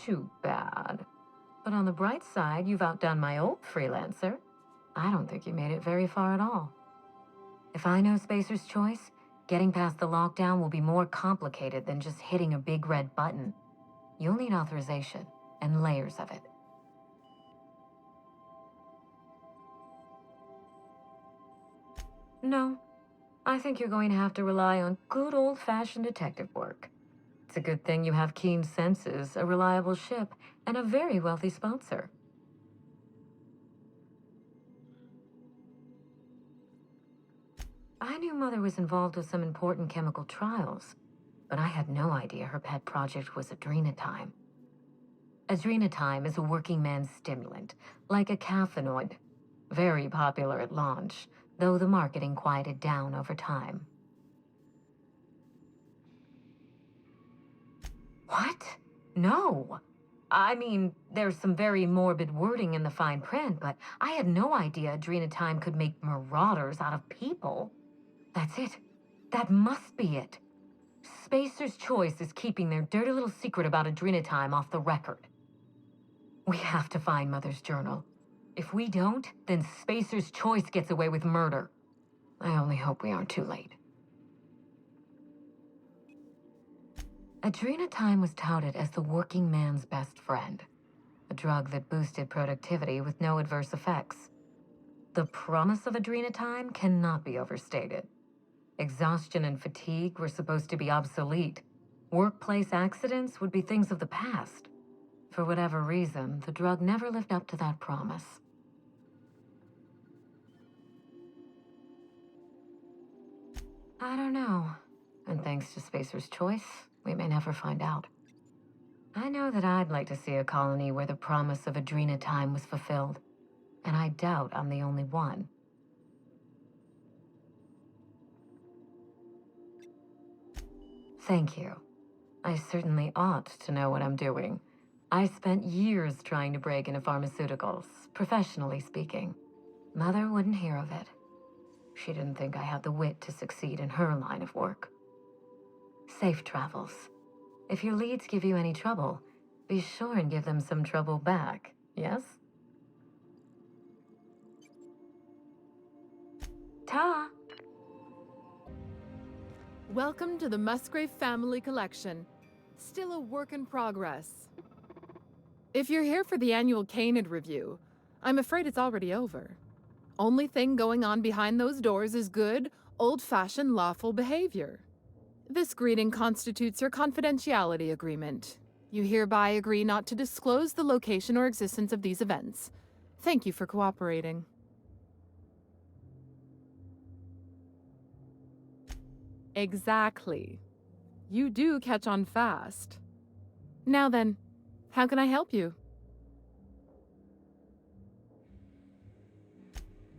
Too bad. But on the bright side, you've outdone my old freelancer. I don't think you made it very far at all. If I know Spacer's Choice, getting past the lockdown will be more complicated than just hitting a big red button. You'll need authorization, and layers of it. No, I think you're going to have to rely on good old-fashioned detective work. It's a good thing you have keen senses, a reliable ship, and a very wealthy sponsor. I knew Mother was involved with some important chemical trials, but I had no idea her pet project was Adrenatime. Adrenatime is a working man's stimulant, like a caffeinoid. Very popular at launch, though the marketing quieted down over time. What? No. I mean, there's some very morbid wording in the fine print, but I had no idea Adrenatime could make marauders out of people. That's it. That must be it. Spacer's Choice is keeping their dirty little secret about Adrenatime off the record. We have to find Mother's journal. If we don't, then Spacer's Choice gets away with murder. I only hope we aren't too late. Adrenatime was touted as the working man's best friend. A drug that boosted productivity with no adverse effects. The promise of adrenatime cannot be overstated. Exhaustion and fatigue were supposed to be obsolete. Workplace accidents would be things of the past. For whatever reason, the drug never lived up to that promise. I don't know. And thanks to Spacer's choice, we may never find out. I know that I'd like to see a colony where the promise of adrenatime was fulfilled. And I doubt I'm the only one. Thank you. I certainly ought to know what I'm doing. I spent years trying to break into pharmaceuticals, professionally speaking. Mother wouldn't hear of it. She didn't think I had the wit to succeed in her line of work. Safe travels. If your leads give you any trouble, be sure and give them some trouble back, yes? Ta! Welcome to the Musgrave Family Collection. Still a work in progress. If you're here for the annual Canid review, I'm afraid it's already over. Only thing going on behind those doors is good, old-fashioned lawful behavior. This greeting constitutes your confidentiality agreement. You hereby agree not to disclose the location or existence of these events. Thank you for cooperating. Exactly. You do catch on fast. Now then, how can I help you?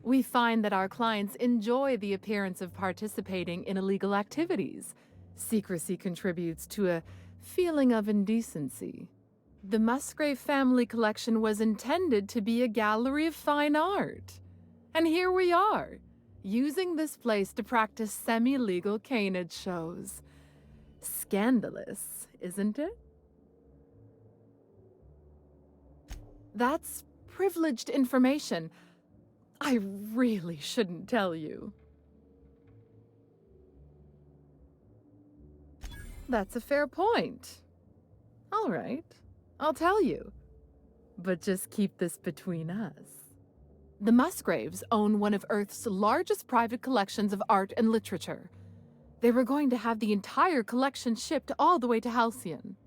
We find that our clients enjoy the appearance of participating in illegal activities. Secrecy contributes to a feeling of indecency. The Musgrave Family Collection was intended to be a gallery of fine art. And here we are, using this place to practice semi-legal canid shows. Scandalous, isn't it? That's privileged information. I really shouldn't tell you. That's a fair point. All right, I'll tell you. But just keep this between us. The Musgraves own one of Earth's largest private collections of art and literature. They were going to have the entire collection shipped all the way to Halcyon.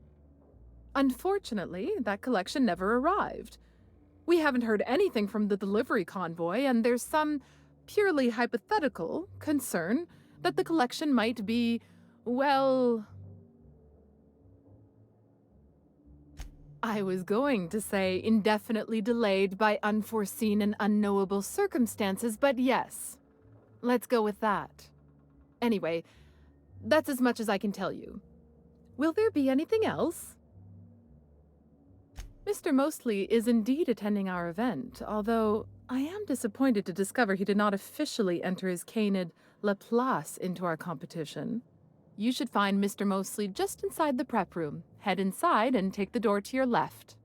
Unfortunately, that collection never arrived. We haven't heard anything from the delivery convoy, and there's some purely hypothetical concern that the collection might be, well... I was going to say indefinitely delayed by unforeseen and unknowable circumstances, but yes, let's go with that. Anyway, that's as much as I can tell you. Will there be anything else? Mr. Mostly is indeed attending our event, although I am disappointed to discover he did not officially enter his canid Laplace into our competition. You should find Mr. Mostly just inside the prep room. Head inside and take the door to your left.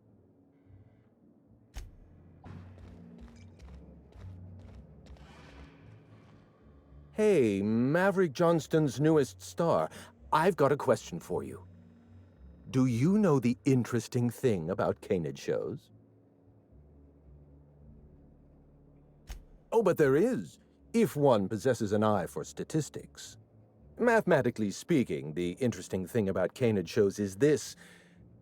Hey, Maverick Johnston's newest star. I've got a question for you. Do you know the interesting thing about canid shows? Oh, but there is, if one possesses an eye for statistics. Mathematically speaking, the interesting thing about canid shows is this.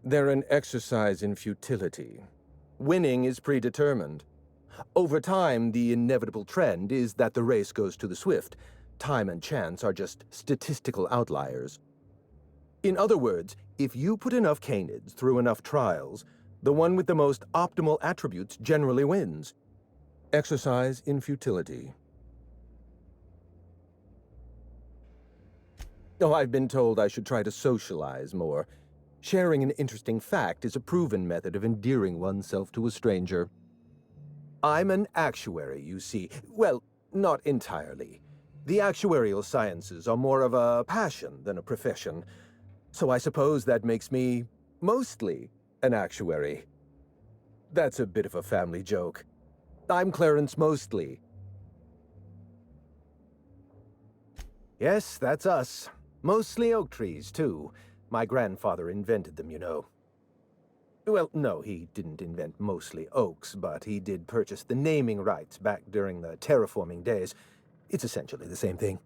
They're an exercise in futility. Winning is predetermined. Over time, the inevitable trend is that the race goes to the swift. Time and chance are just statistical outliers. In other words, if you put enough canids through enough trials, the one with the most optimal attributes generally wins. Exercise in futility. Oh, I've been told I should try to socialize more. Sharing an interesting fact is a proven method of endearing oneself to a stranger. I'm an actuary, you see. Well, not entirely. The actuarial sciences are more of a passion than a profession. So I suppose that makes me mostly an actuary. That's a bit of a family joke. I'm Clarence Mostly. Yes, that's us. Mostly oak trees, too. My grandfather invented them, you know. Well, no, he didn't invent mostly oaks, but he did purchase the naming rights back during the terraforming days. It's essentially the same thing.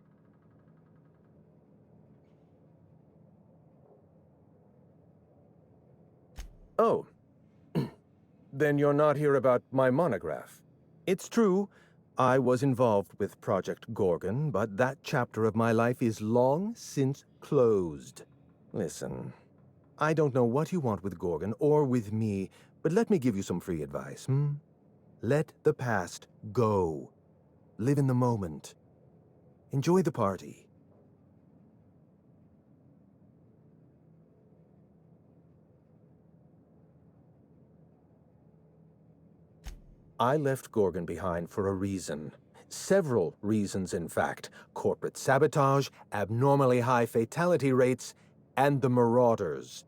Oh. Then you're not here about my monograph. It's true, I was involved with Project Gorgon, but that chapter of my life is long since closed. Listen, I don't know what you want with Gorgon or with me, but let me give you some free advice, Let the past go. Live in the moment. Enjoy the party. I left Gorgon behind for a reason. Several reasons, in fact. Corporate sabotage, abnormally high fatality rates, and the Marauders.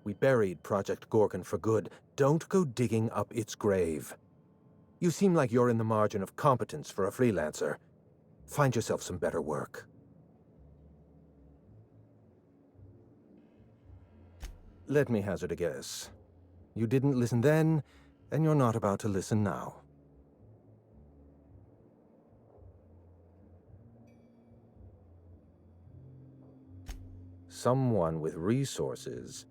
We buried Project Gorgon for good. Don't go digging up its grave. You seem like you're in the margin of competence for a freelancer. Find yourself some better work. Let me hazard a guess. You didn't listen then, and you're not about to listen now. Someone with resources.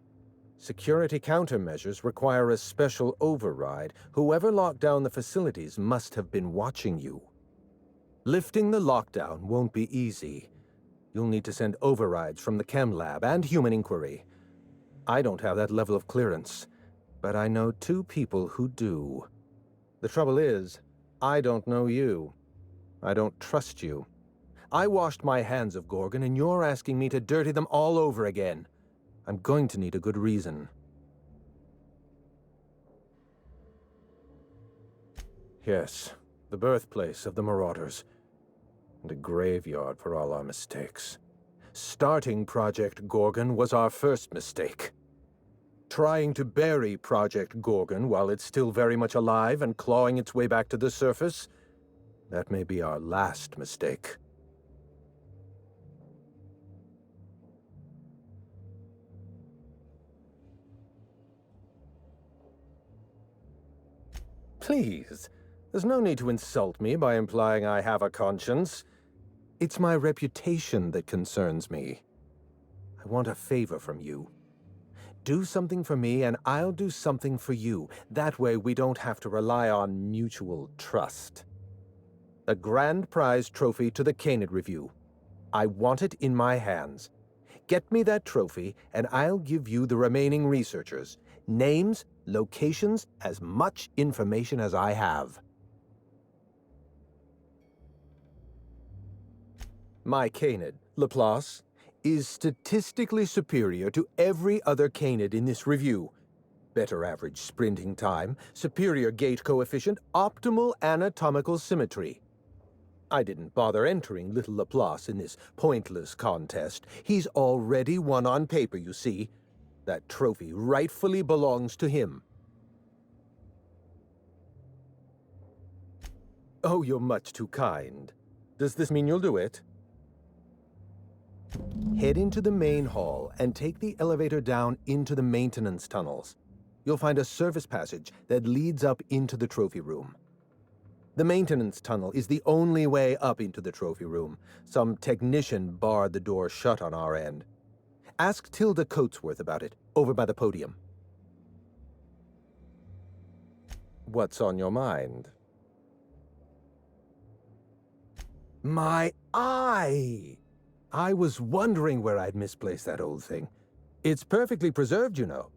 Security countermeasures require a special override. Whoever locked down the facilities must have been watching you. Lifting the lockdown won't be easy. You'll need to send overrides from the chem lab and human inquiry. I don't have that level of clearance, but I know 2 people who do. The trouble is, I don't know you. I don't trust you. I washed my hands of Gorgon, and you're asking me to dirty them all over again. I'm going to need a good reason. Yes, the birthplace of the Marauders. And a graveyard for all our mistakes. Starting Project Gorgon was our first mistake. Trying to bury Project Gorgon while it's still very much alive and clawing its way back to the surface, that may be our last mistake. Please, there's no need to insult me by implying I have a conscience. It's my reputation that concerns me. I want a favor from you. Do something for me, and I'll do something for you. That way, we don't have to rely on mutual trust. The grand prize trophy to the Canid Review. I want it in my hands. Get me that trophy, and I'll give you the remaining researchers. Names, locations, as much information as I have. My Canid, Laplace, is statistically superior to every other Canid in this review. Better average sprinting time, superior gait coefficient, optimal anatomical symmetry. I didn't bother entering little Laplace in this pointless contest. He's already won on paper, you see. That trophy rightfully belongs to him. Oh, you're much too kind. Does this mean you'll do it? Head into the main hall and take the elevator down into the maintenance tunnels. You'll find a service passage that leads up into the trophy room. The maintenance tunnel is the only way up into the trophy room. Some technician barred the door shut on our end. Ask Tilda Coatsworth about it, over by the podium. What's on your mind? My eye! I was wondering where I'd misplaced that old thing. It's perfectly preserved, you know.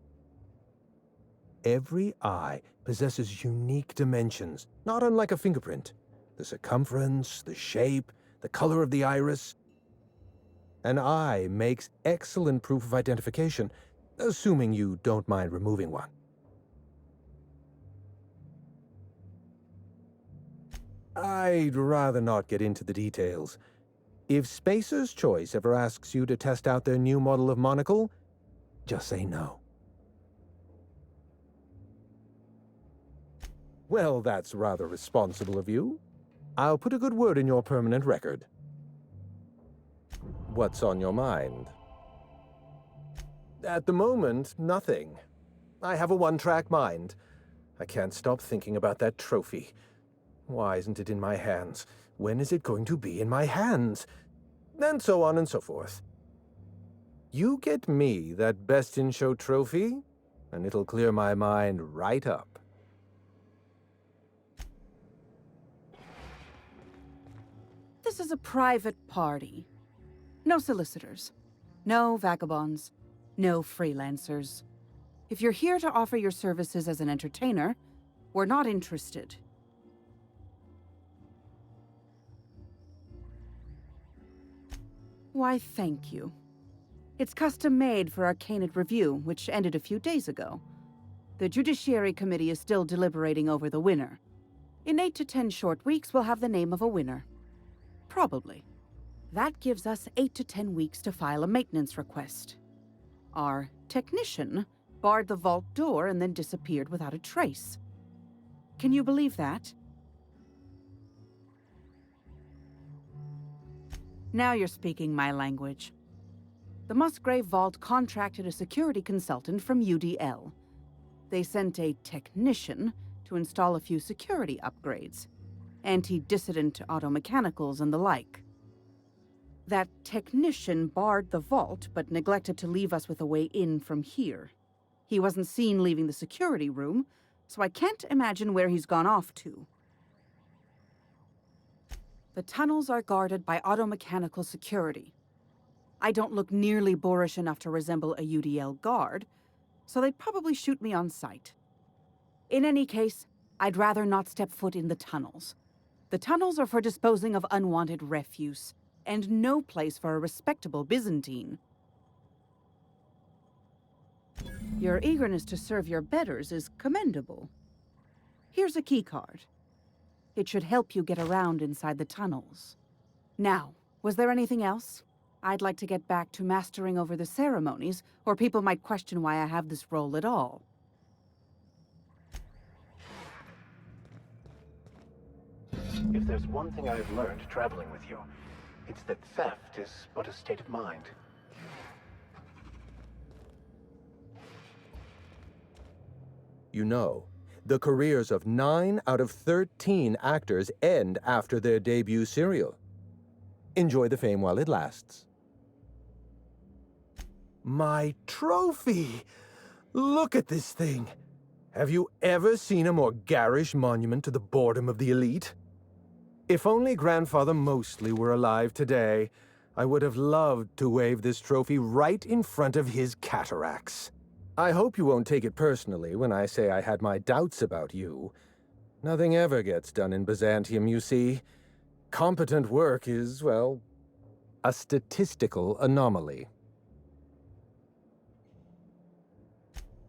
Every eye possesses unique dimensions, not unlike a fingerprint. The circumference, the shape, the color of the iris. An eye makes excellent proof of identification, assuming you don't mind removing one. I'd rather not get into the details. If Spacer's Choice ever asks you to test out their new model of monocle, just say no. Well, that's rather responsible of you. I'll put a good word in your permanent record. What's on your mind? At the moment, nothing. I have a one-track mind. I can't stop thinking about that trophy. Why isn't it in my hands? When is it going to be in my hands? And so on and so forth. You get me that Best in Show trophy, and it'll clear my mind right up. This is a private party. No solicitors. No vagabonds. No freelancers. If you're here to offer your services as an entertainer, we're not interested. Why, thank you. It's custom-made for our Canid review, which ended a few days ago. The Judiciary Committee is still deliberating over the winner. In 8 to 10 short weeks, we'll have the name of a winner. Probably. That gives us 8 to 10 weeks to file a maintenance request. Our technician barred the vault door and then disappeared without a trace. Can you believe that? Now you're speaking my language. The Musgrave Vault contracted a security consultant from UDL. They sent a technician to install a few security upgrades, anti-dissident automechanicals and the like. That technician barred the vault, but neglected to leave us with a way in from here. He wasn't seen leaving the security room, so I can't imagine where he's gone off to. The tunnels are guarded by automechanical security. I don't look nearly boorish enough to resemble a UDL guard, so they'd probably shoot me on sight. In any case, I'd rather not step foot in the tunnels. The tunnels are for disposing of unwanted refuse, and no place for a respectable Byzantine. Your eagerness to serve your betters is commendable. Here's a keycard. It should help you get around inside the tunnels. Now, was there anything else? I'd like to get back to mastering over the ceremonies, or people might question why I have this role at all. If there's one thing I've learned traveling with you, it's that theft is but a state of mind. You know, the careers of 9 out of 13 actors end after their debut serial. Enjoy the fame while it lasts. My trophy! Look at this thing! Have you ever seen a more garish monument to the boredom of the elite? If only Grandfather Mostly were alive today, I would have loved to wave this trophy right in front of his cataracts. I hope you won't take it personally when I say I had my doubts about you. Nothing ever gets done in Byzantium, you see. Competent work is, well, a statistical anomaly.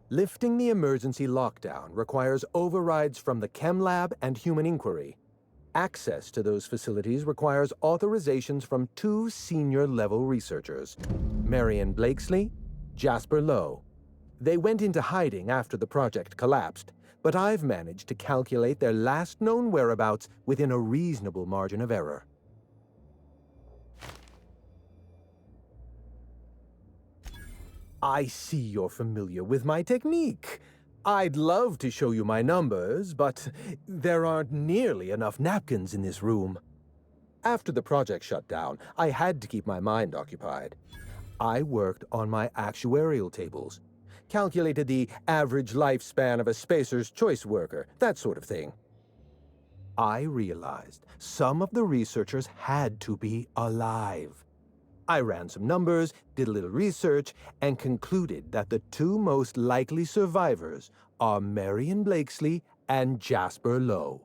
Lifting the emergency lockdown requires overrides from the Chem Lab and Human Inquiry. Access to those facilities requires authorizations from 2 senior-level researchers, Marion Blakesley, Jasper Lowe. They went into hiding after the project collapsed, but I've managed to calculate their last known whereabouts within a reasonable margin of error. I see you're familiar with my technique. I'd love to show you my numbers, but there aren't nearly enough napkins in this room. After the project shut down, I had to keep my mind occupied. I worked on my actuarial tables, calculated the average lifespan of a Spacer's Choice worker, that sort of thing. I realized some of the researchers had to be alive. I ran some numbers, did a little research, and concluded that the 2 most likely survivors are Marion Blakesley and Jasper Lowe.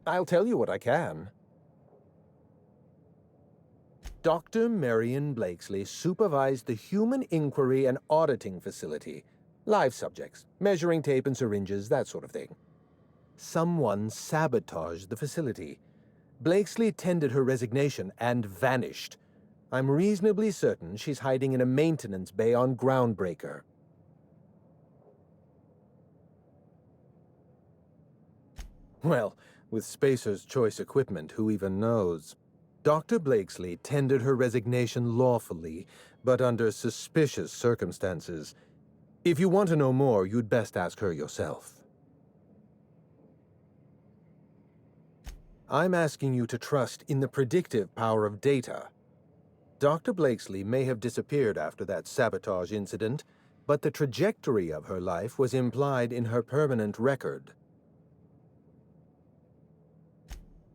I'll tell you what I can. Dr. Marion Blakesley supervised the Human Inquiry and Auditing Facility. Live subjects, measuring tape and syringes, that sort of thing. Someone sabotaged the facility. Blakesley tendered her resignation and vanished. I'm reasonably certain she's hiding in a maintenance bay on Groundbreaker. Well, with Spacer's Choice equipment, who even knows? Dr. Blakesley tendered her resignation lawfully, but under suspicious circumstances. If you want to know more, you'd best ask her yourself. I'm asking you to trust in the predictive power of data. Dr. Blakesley may have disappeared after that sabotage incident, but the trajectory of her life was implied in her permanent record.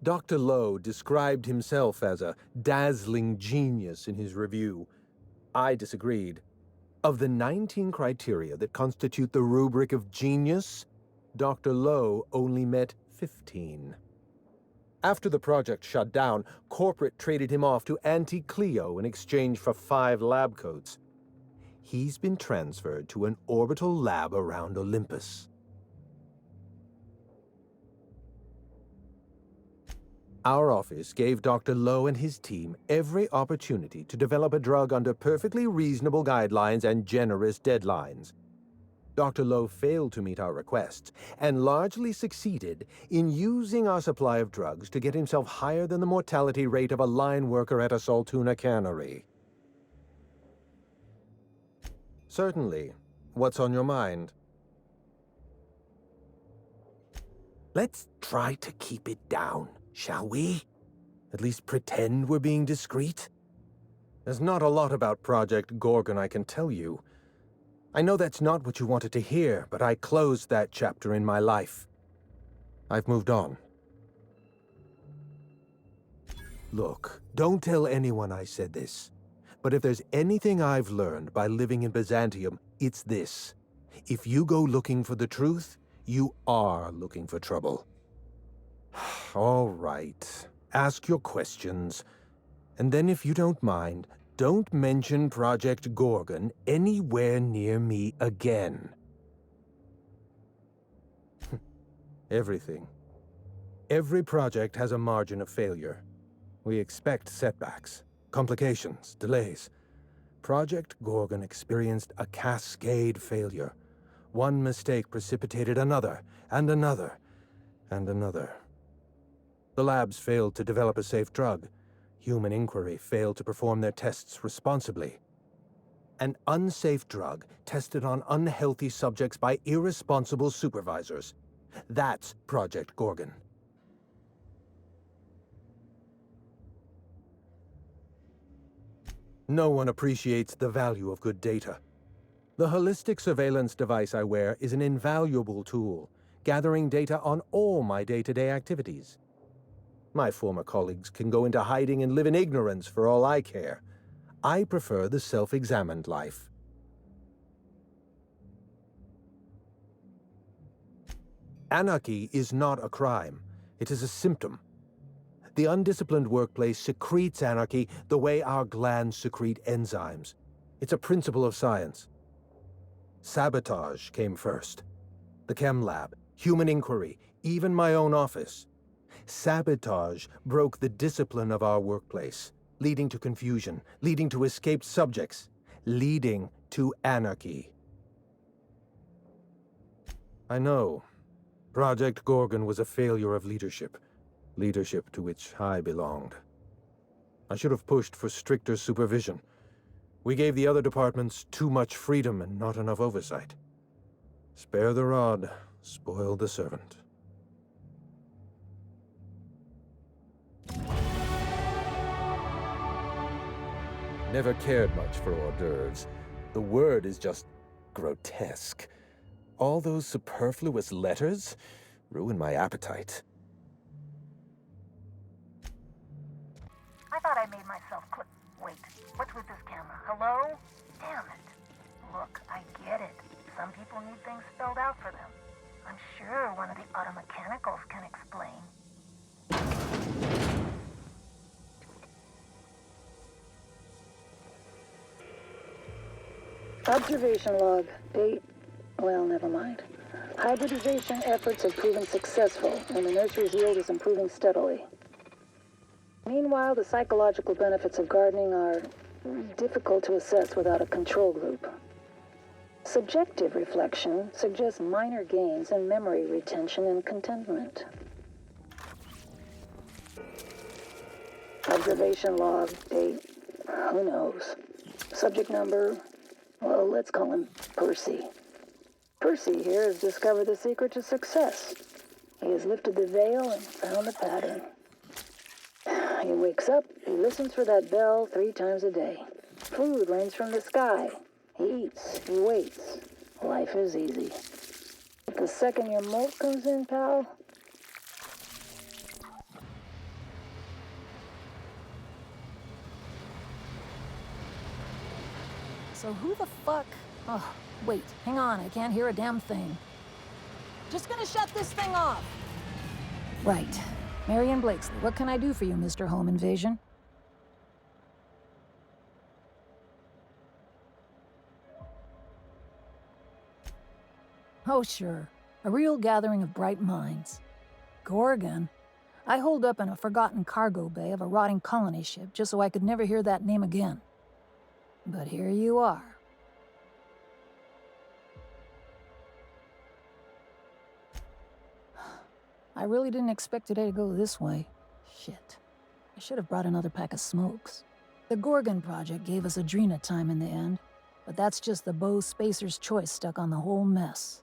Dr. Lowe described himself as a dazzling genius in his review. I disagreed. Of the 19 criteria that constitute the rubric of genius, Dr. Lowe only met 15. After the project shut down, corporate traded him off to Anti-Cleo in exchange for 5 lab coats. He's been transferred to an orbital lab around Olympus. Our office gave Dr. Lowe and his team every opportunity to develop a drug under perfectly reasonable guidelines and generous deadlines. Dr. Lowe failed to meet our requests and largely succeeded in using our supply of drugs to get himself higher than the mortality rate of a line worker at a Saltuna cannery. Certainly. What's on your mind? Let's try to keep it down, shall we? At least pretend we're being discreet? There's not a lot about Project Gorgon I can tell you. I know that's not what you wanted to hear, but I closed that chapter in my life. I've moved on. Look, don't tell anyone I said this. But if there's anything I've learned by living in Byzantium, it's this. If you go looking for the truth, you are looking for trouble. All right. Ask your questions. And then if you don't mind, don't mention Project Gorgon anywhere near me again. Everything. Every project has a margin of failure. We expect setbacks, complications, delays. Project Gorgon experienced a cascade failure. One mistake precipitated another, and another, and another. The labs failed to develop a safe drug. Human Inquiry failed to perform their tests responsibly. An unsafe drug tested on unhealthy subjects by irresponsible supervisors. That's Project Gorgon. No one appreciates the value of good data. The holistic surveillance device I wear is an invaluable tool, gathering data on all my day-to-day activities. My former colleagues can go into hiding and live in ignorance for all I care. I prefer the self-examined life. Anarchy is not a crime. It is a symptom. The undisciplined workplace secretes anarchy the way our glands secrete enzymes. It's a principle of science. Sabotage came first. The chem lab, Human Inquiry, even my own office. Sabotage broke the discipline of our workplace, leading to confusion, leading to escaped subjects, leading to anarchy. I know. Project Gorgon was a failure of leadership to which I belonged. I should have pushed for stricter supervision. We gave the other departments too much freedom and not enough oversight. Spare the rod, spoil the servant. Never cared much for hors d'oeuvres. The word is just grotesque. All those superfluous letters ruin my appetite. I thought I made myself click. Wait, what's with this camera? Hello? Damn it. Look, I get it. Some people need things spelled out for them. I'm sure one of the automechanicals can explain. Observation log. Date. Well, never mind. Hybridization efforts have proven successful, and the nursery's yield is improving steadily. Meanwhile, the psychological benefits of gardening are difficult to assess without a control group. Subjective reflection suggests minor gains in memory retention and contentment. Observation log, date, who knows. Subject number, well, let's call him Percy. Percy here has discovered the secret to success. He has lifted the veil and found the pattern. He wakes up, he listens for that bell 3 times a day. Food rains from the sky. He eats, he waits. Life is easy. But the second your molt comes in, pal, So who the fuck... Oh, wait, hang on, I can't hear a damn thing. Just gonna shut this thing off. Right. Marion Blakesley, what can I do for you, Mr. Home Invasion? Oh, sure. A real gathering of bright minds. Gorgon? I holed up in a forgotten cargo bay of a rotting colony ship just so I could never hear that name again. But here you are. I really didn't expect today to go this way. Shit. I should have brought another pack of smokes. The Gorgon project gave us Adrena time in the end, but that's just the Bo Spacer's choice stuck on the whole mess.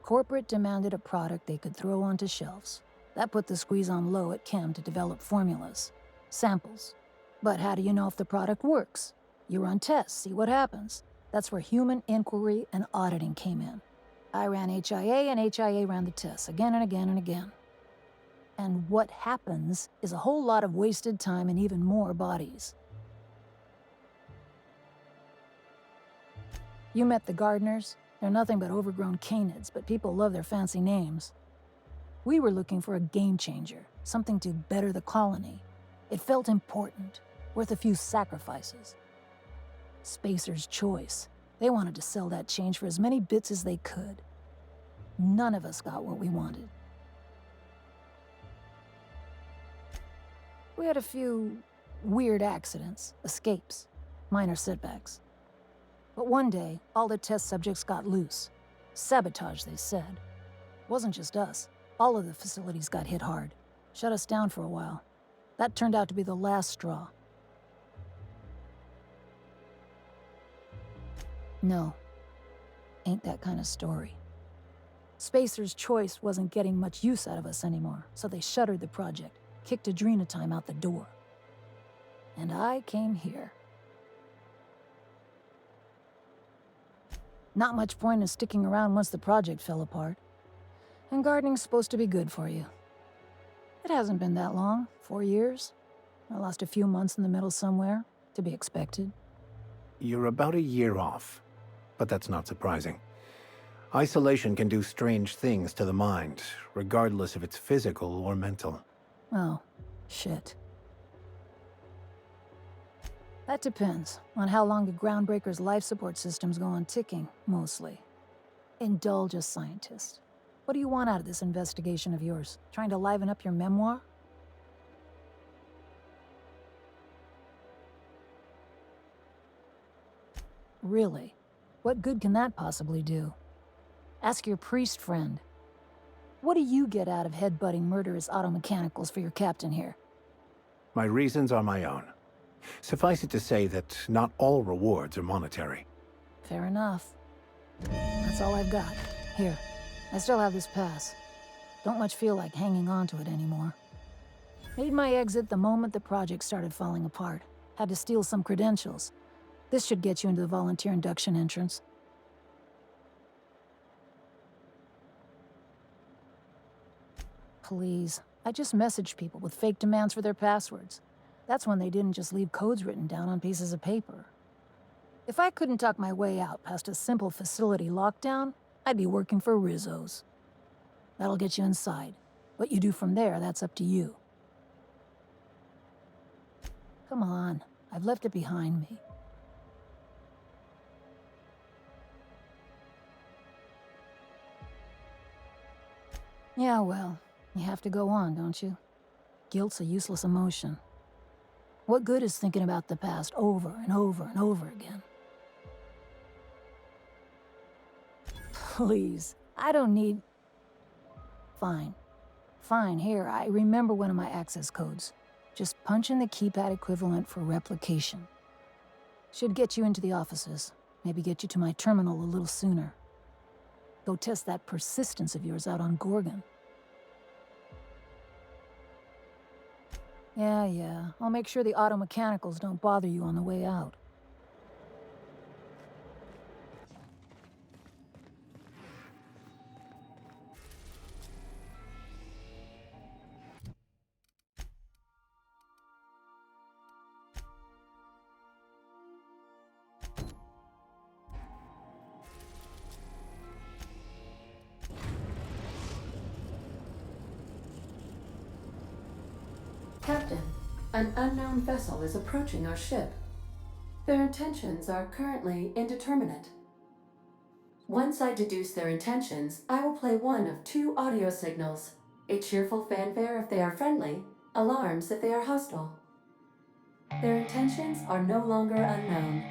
Corporate demanded a product they could throw onto shelves. That put the squeeze on low at Chem to develop formulas, samples. But how do you know if the product works? You run tests, see what happens. That's where human inquiry and auditing came in. I ran HIA, and HIA ran the tests again and again and again. And what happens is a whole lot of wasted time and even more bodies. You met the gardeners. They're nothing but overgrown canids, but people love their fancy names. We were looking for a game changer, something to better the colony. It felt important, worth a few sacrifices. Spacer's choice. They wanted to sell that change for as many bits as they could. None of us got what we wanted. We had a few weird accidents, escapes, minor setbacks. But one day, all the test subjects got loose. Sabotage, they said. Wasn't just us. All of the facilities got hit hard. Shut us down for a while. That turned out to be the last straw. No. Ain't that kind of story. Spacer's choice wasn't getting much use out of us anymore, so they shuttered the project, kicked Adrena time out the door. And I came here. Not much point in sticking around once the project fell apart. And gardening's supposed to be good for you. It hasn't been that long, 4 years. I lost a few months in the middle somewhere, to be expected. You're about a year off, but that's not surprising. Isolation can do strange things to the mind, regardless if it's physical or mental. Oh, shit. That depends on how long the Groundbreaker's life support systems go on ticking, mostly. Indulge a scientist. What do you want out of this investigation of yours? Trying to liven up your memoir? Really? What good can that possibly do? Ask your priest friend. What do you get out of headbutting murderous automechanicals for your captain here? My reasons are my own. Suffice it to say that not all rewards are monetary. Fair enough. That's all I've got. Here, I still have this pass. Don't much feel like hanging on to it anymore. Made my exit the moment the project started falling apart. Had to steal some credentials. This should get you into the volunteer induction entrance. Please, I just messaged people with fake demands for their passwords. That's when they didn't just leave codes written down on pieces of paper. If I couldn't talk my way out past a simple facility lockdown, I'd be working for Rizzo's. That'll get you inside. What you do from there, that's up to you. Come on, I've left it behind me. Yeah, well, you have to go on, don't you? Guilt's a useless emotion. What good is thinking about the past over and over and over again? Please, I don't need... Fine. Fine, here, I remember one of my access codes. Just punch in the keypad equivalent for replication. Should get you into the offices. Maybe get you to my terminal a little sooner. Go test that persistence of yours out on Gorgon. Yeah. I'll make sure the auto mechanicals don't bother you on the way out. Captain, an unknown vessel is approaching our ship. Their intentions are currently indeterminate. Once I deduce their intentions, I will play one of two audio signals. A cheerful fanfare if they are friendly, alarms if they are hostile. Their intentions are no longer unknown.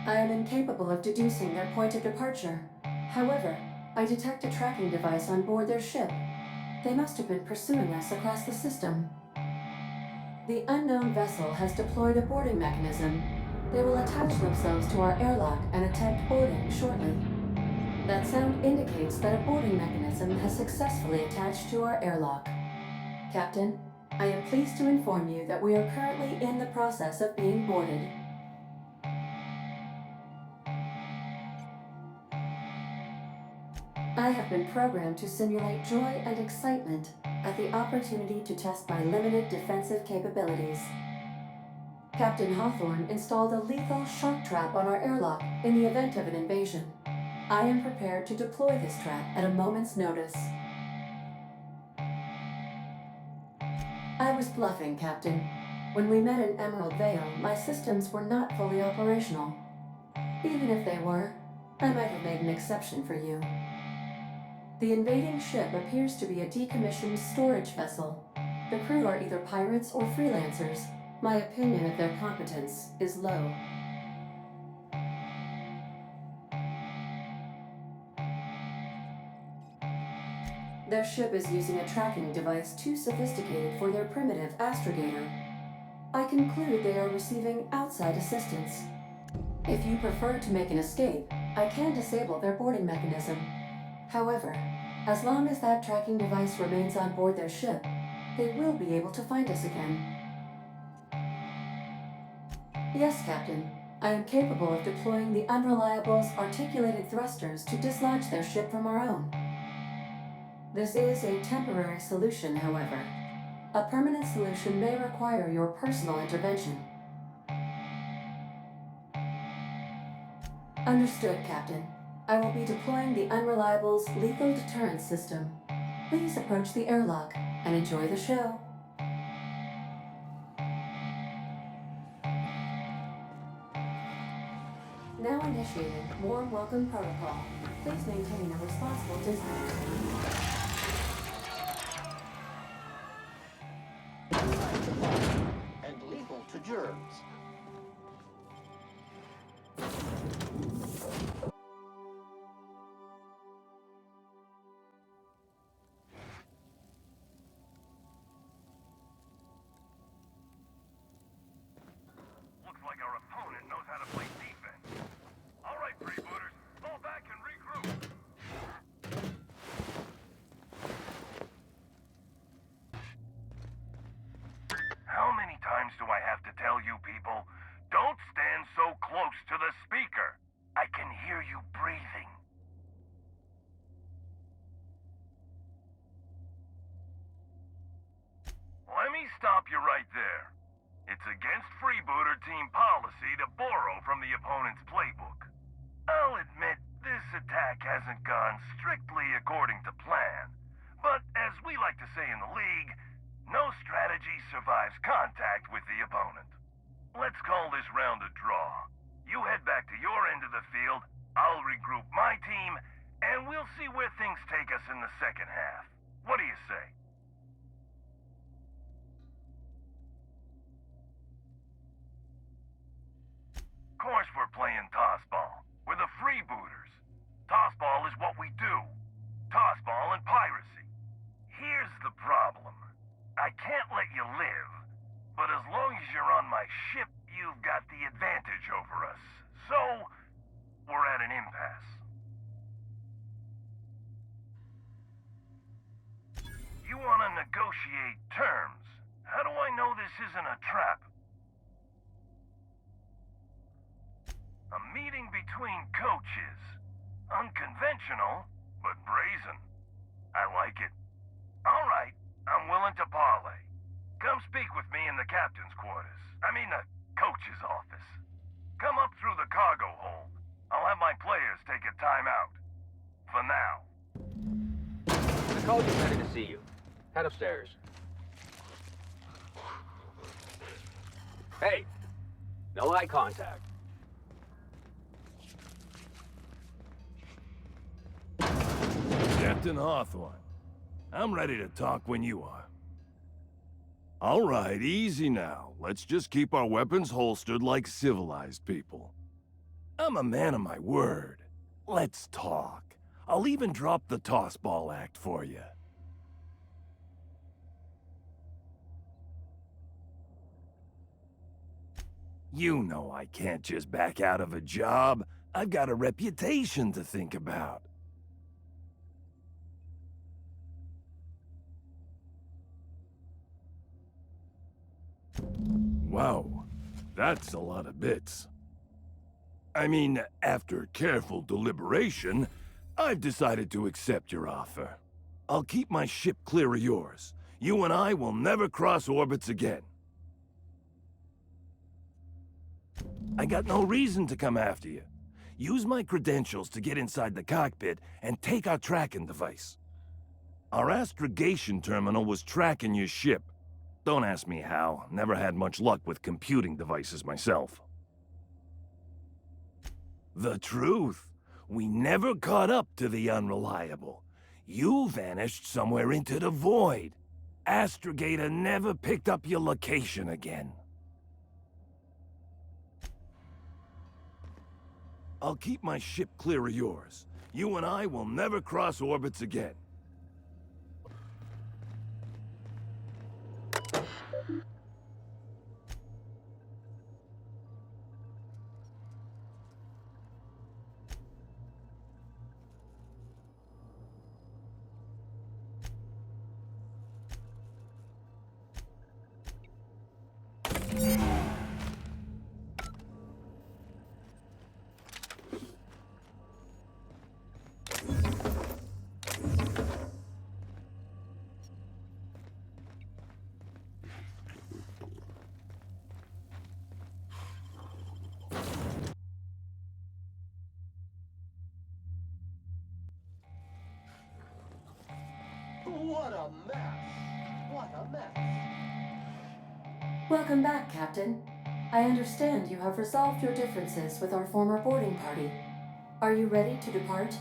I am incapable of deducing their point of departure. However, I detect a tracking device on board their ship. They must have been pursuing us across the system. The unknown vessel has deployed a boarding mechanism. They will attach themselves to our airlock and attempt boarding shortly. That sound indicates that a boarding mechanism has successfully attached to our airlock. Captain, I am pleased to inform you that we are currently in the process of being boarded. I have been programmed to simulate joy and excitement at the opportunity to test my limited defensive capabilities. Captain Hawthorne installed a lethal shock trap on our airlock in the event of an invasion. I am prepared to deploy this trap at a moment's notice. I was bluffing, Captain. When we met in Emerald Vale, my systems were not fully operational. Even if they were, I might have made an exception for you. The invading ship appears to be a decommissioned storage vessel. The crew are either pirates or freelancers. My opinion of their competence is low. Their ship is using a tracking device too sophisticated for their primitive astrogator. I conclude they are receiving outside assistance. If you prefer to make an escape, I can disable their boarding mechanism. However, as long as that tracking device remains on board their ship, they will be able to find us again. Yes, Captain. I am capable of deploying the Unreliable's articulated thrusters to dislodge their ship from our own. This is a temporary solution, however. A permanent solution may require your personal intervention. Understood, Captain. I will be deploying the Unreliable's lethal deterrence system. Please approach the airlock and enjoy the show. Now initiating warm welcome protocol. Please maintain a responsible distance. And lethal to germs. Looks like our opponent knows how to play defense. All right, freebooters, fall back and regroup. How many times do I have to tell you people, don't stand so close to the speaker? I can hear you breathing. Let me stop you right there. It's against freebooter team policy to borrow from the opponent's playbook. I'll admit, this attack hasn't gone strictly according to plan. But as we like to say in the league, no strategy survives contact with the opponent. Let's call this round a draw. You head back to your end of the field, I'll regroup my team, and we'll see where things take us in the second half. What do you say? Of course we're playing tossball. We're the freebooters. Tossball is what we do. Tossball and piracy. Here's the problem. live. But as long as you're on my ship, you've got the advantage over us. So, we're at an impasse. You want to negotiate terms. How do I know this isn't a trap? A meeting between coaches. Unconventional, but brazen. I like it. All right, I'm willing to parlay. Come speak with me in the captain's quarters. I mean the coach's office. Come up through the cargo hold. I'll have my players take a timeout. For now. The coach is ready to see you. Head upstairs. Hey, no eye contact. Captain Hawthorne, I'm ready to talk when you are. All right, easy now. Let's just keep our weapons holstered like civilized people. I'm a man of my word. Let's talk. I'll even drop the toss ball act for you. You know I can't just back out of a job. I've got a reputation to think about. Wow, that's a lot of bits. I mean, after careful deliberation, I've decided to accept your offer. I'll keep my ship clear of yours. You and I will never cross orbits again. I got no reason to come after you. Use my credentials to get inside the cockpit and take our tracking device. Our astrogation terminal was tracking your ship. Don't ask me how. Never had much luck with computing devices myself. The truth. We never caught up to the unreliable. You vanished somewhere into the void. Astrogator never picked up your location again. I'll keep my ship clear of yours. You and I will never cross orbits again. What a mess! What a mess! Welcome back, Captain. I understand you have resolved your differences with our former boarding party. Are you ready to depart?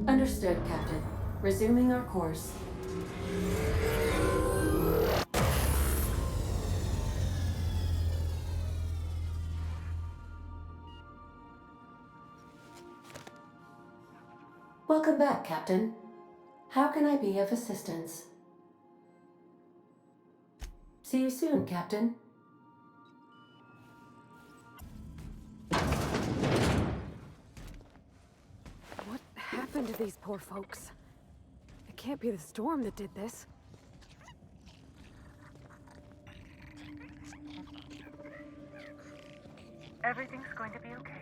Understood, Captain. Resuming our course. Welcome back, Captain. How can I be of assistance? See you soon, Captain. What happened to these poor folks? It can't be the storm that did this. Everything's going to be okay.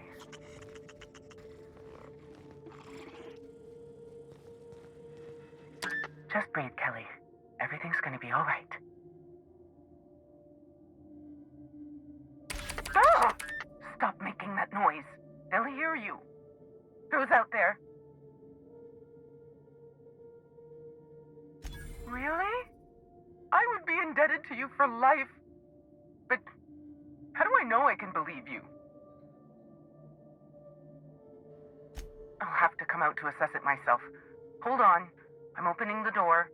Just breathe, Kelly. Everything's gonna be all right. Ah! Stop making that noise. They'll hear you. Who's out there? Really? I would be indebted to you for life. But how do I know I can believe you? I'll have to come out to assess it myself. Hold on. I'm opening the door.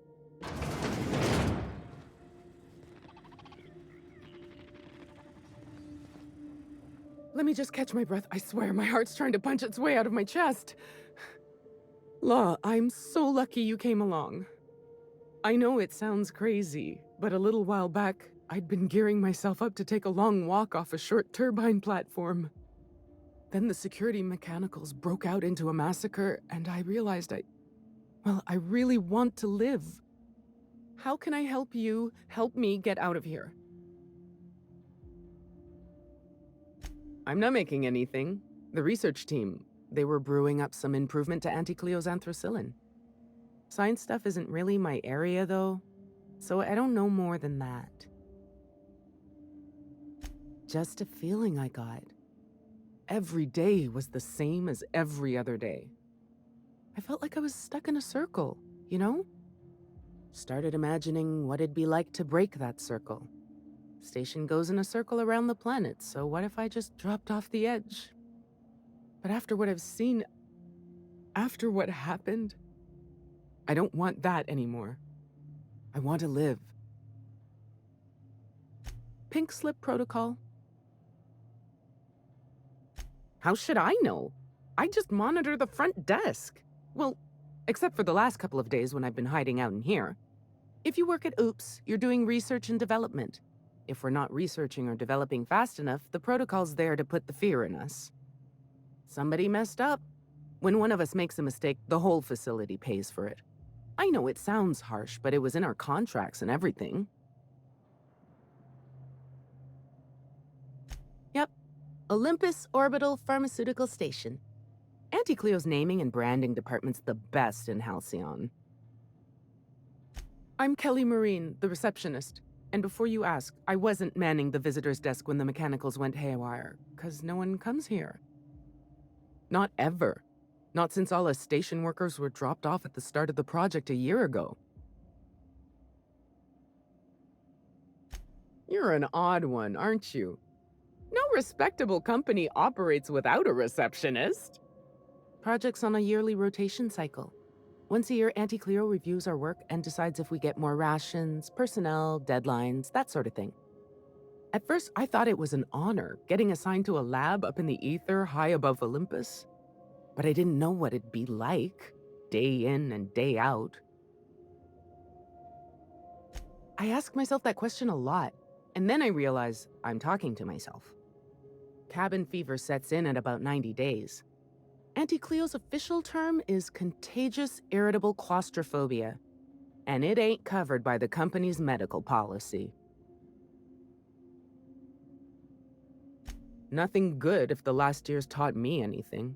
Let me just catch my breath. I swear, my heart's trying to punch its way out of my chest. Law, I'm so lucky you came along. I know it sounds crazy, but a little while back, I'd been gearing myself up to take a long walk off a short turbine platform. Then the security mechanicals broke out into a massacre, and I realized I really want to live. How can I help you help me get out of here? I'm not making anything. The research team, they were brewing up some improvement to Anticleo's anthracillin. Science stuff isn't really my area, though, so I don't know more than that. Just a feeling I got. Every day was the same as every other day. I felt like I was stuck in a circle, you know? Started imagining what it'd be like to break that circle. Station goes in a circle around the planet, so what if I just dropped off the edge? But after what I've seen, after what happened, I don't want that anymore. I want to live. Pink slip protocol. How should I know? I just monitor the front desk. Well, except for the last couple of days when I've been hiding out in here. If you work at OOPS, you're doing research and development. If we're not researching or developing fast enough, the protocol's there to put the fear in us. Somebody messed up. When one of us makes a mistake, the whole facility pays for it. I know it sounds harsh, but it was in our contracts and everything. Yep. Olympus Orbital Pharmaceutical Station. Anticleo's naming and branding department's the best in Halcyon. I'm Kelly Marine, the receptionist. And before you ask, I wasn't manning the visitor's desk when the mechanicals went haywire, 'cause no one comes here. Not ever. Not since all us station workers were dropped off at the start of the project a year ago. You're an odd one, aren't you? No respectable company operates without a receptionist. Project's on a yearly rotation cycle. Once a year, Anticleo reviews our work and decides if we get more rations, personnel, deadlines, that sort of thing. At first, I thought it was an honor, getting assigned to a lab up in the ether high above Olympus. But I didn't know what it'd be like, day in and day out. I ask myself that question a lot, and then I realize I'm talking to myself. Cabin fever sets in at about 90 days. Anticleo's official term is contagious irritable claustrophobia, and it ain't covered by the company's medical policy. Nothing good if the last year's taught me anything.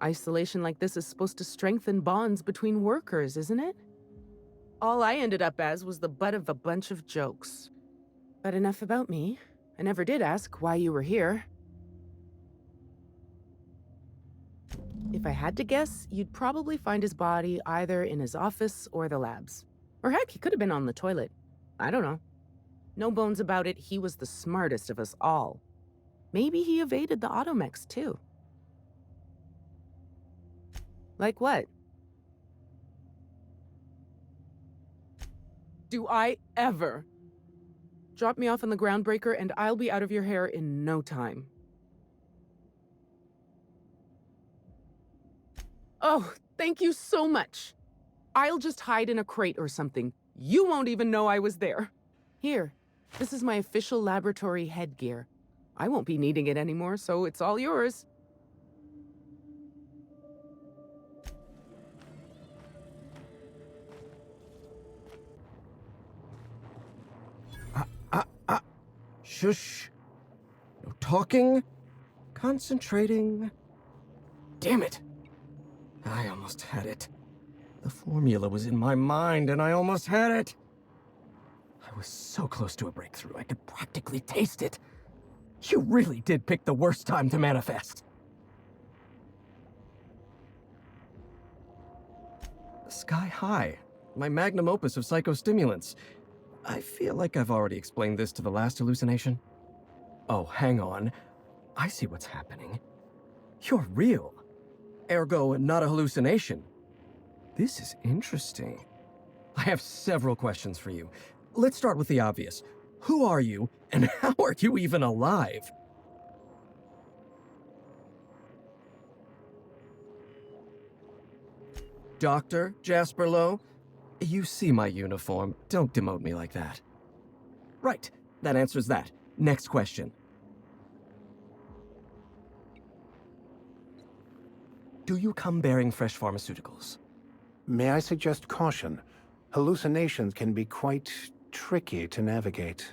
Isolation like this is supposed to strengthen bonds between workers, isn't it? All I ended up as was the butt of a bunch of jokes. But enough about me. I never did ask why you were here. If I had to guess, you'd probably find his body either in his office or the labs. Or heck, he could have been on the toilet. I don't know. No bones about it, he was the smartest of us all. Maybe he evaded the automex, too. Like what? Do I ever? Drop me off on the groundbreaker and I'll be out of your hair in no time. Oh, thank you so much. I'll just hide in a crate or something. You won't even know I was there. Here, this is my official laboratory headgear. I won't be needing it anymore, so it's all yours. Shush. No talking. Concentrating. Damn it. I almost had it. The formula was in my mind, and I almost had it. I was so close to a breakthrough, I could practically taste it. You really did pick the worst time to manifest. Sky High, my magnum opus of psychostimulants. I feel like I've already explained this to the last hallucination. Oh, hang on. I see what's happening. You're real. Ergo, not a hallucination. This is interesting. I have several questions for you. Let's start with the obvious. Who are you, and how are you even alive? Dr. Jasper Lowe? You see my uniform. Don't demote me like that. Right. That answers that. Next question. Do you come bearing fresh pharmaceuticals? May I suggest caution? Hallucinations can be quite tricky to navigate.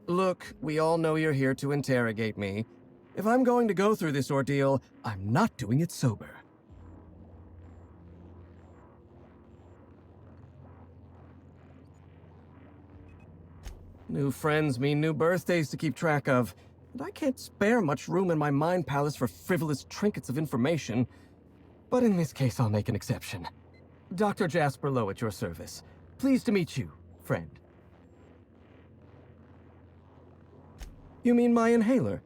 Look, we all know you're here to interrogate me. If I'm going to go through this ordeal, I'm not doing it sober. New friends mean new birthdays to keep track of, and I can't spare much room in my mind palace for frivolous trinkets of information. But in this case, I'll make an exception. Dr. Jasper Lowe at your service. Pleased to meet you, friend. You mean my inhaler?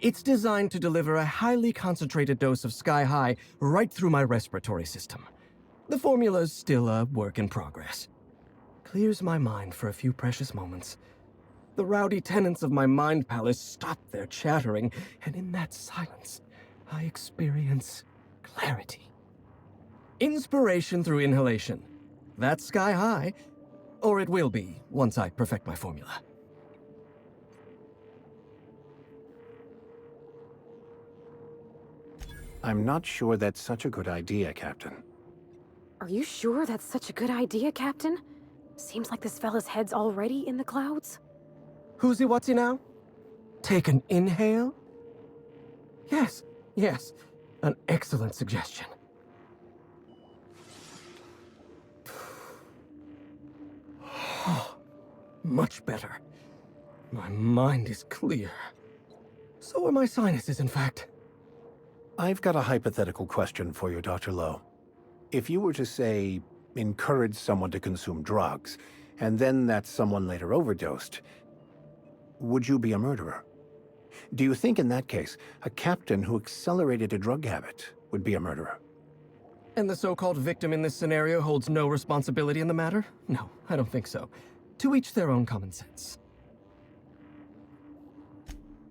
It's designed to deliver a highly concentrated dose of Sky High right through my respiratory system. The formula's still a work in progress. Clears my mind for a few precious moments. The rowdy tenants of my mind palace stop their chattering, and in that silence, I experience clarity. Inspiration through inhalation. That's Sky High, or it will be once I perfect my formula. I'm not sure that's such a good idea, Captain. Are you sure that's such a good idea, Captain? Seems like this fella's head's already in the clouds. Who's he, what's he now? Take an inhale? Yes, yes. An excellent suggestion. Much better. My mind is clear. So are my sinuses, in fact. I've got a hypothetical question for you, Dr. Lowe. If you were to, say, encourage someone to consume drugs, and then that someone later overdosed, would you be a murderer? Do you think in that case, a captain who accelerated a drug habit would be a murderer? And the so-called victim in this scenario holds no responsibility in the matter? No, I don't think so. To each their own common sense.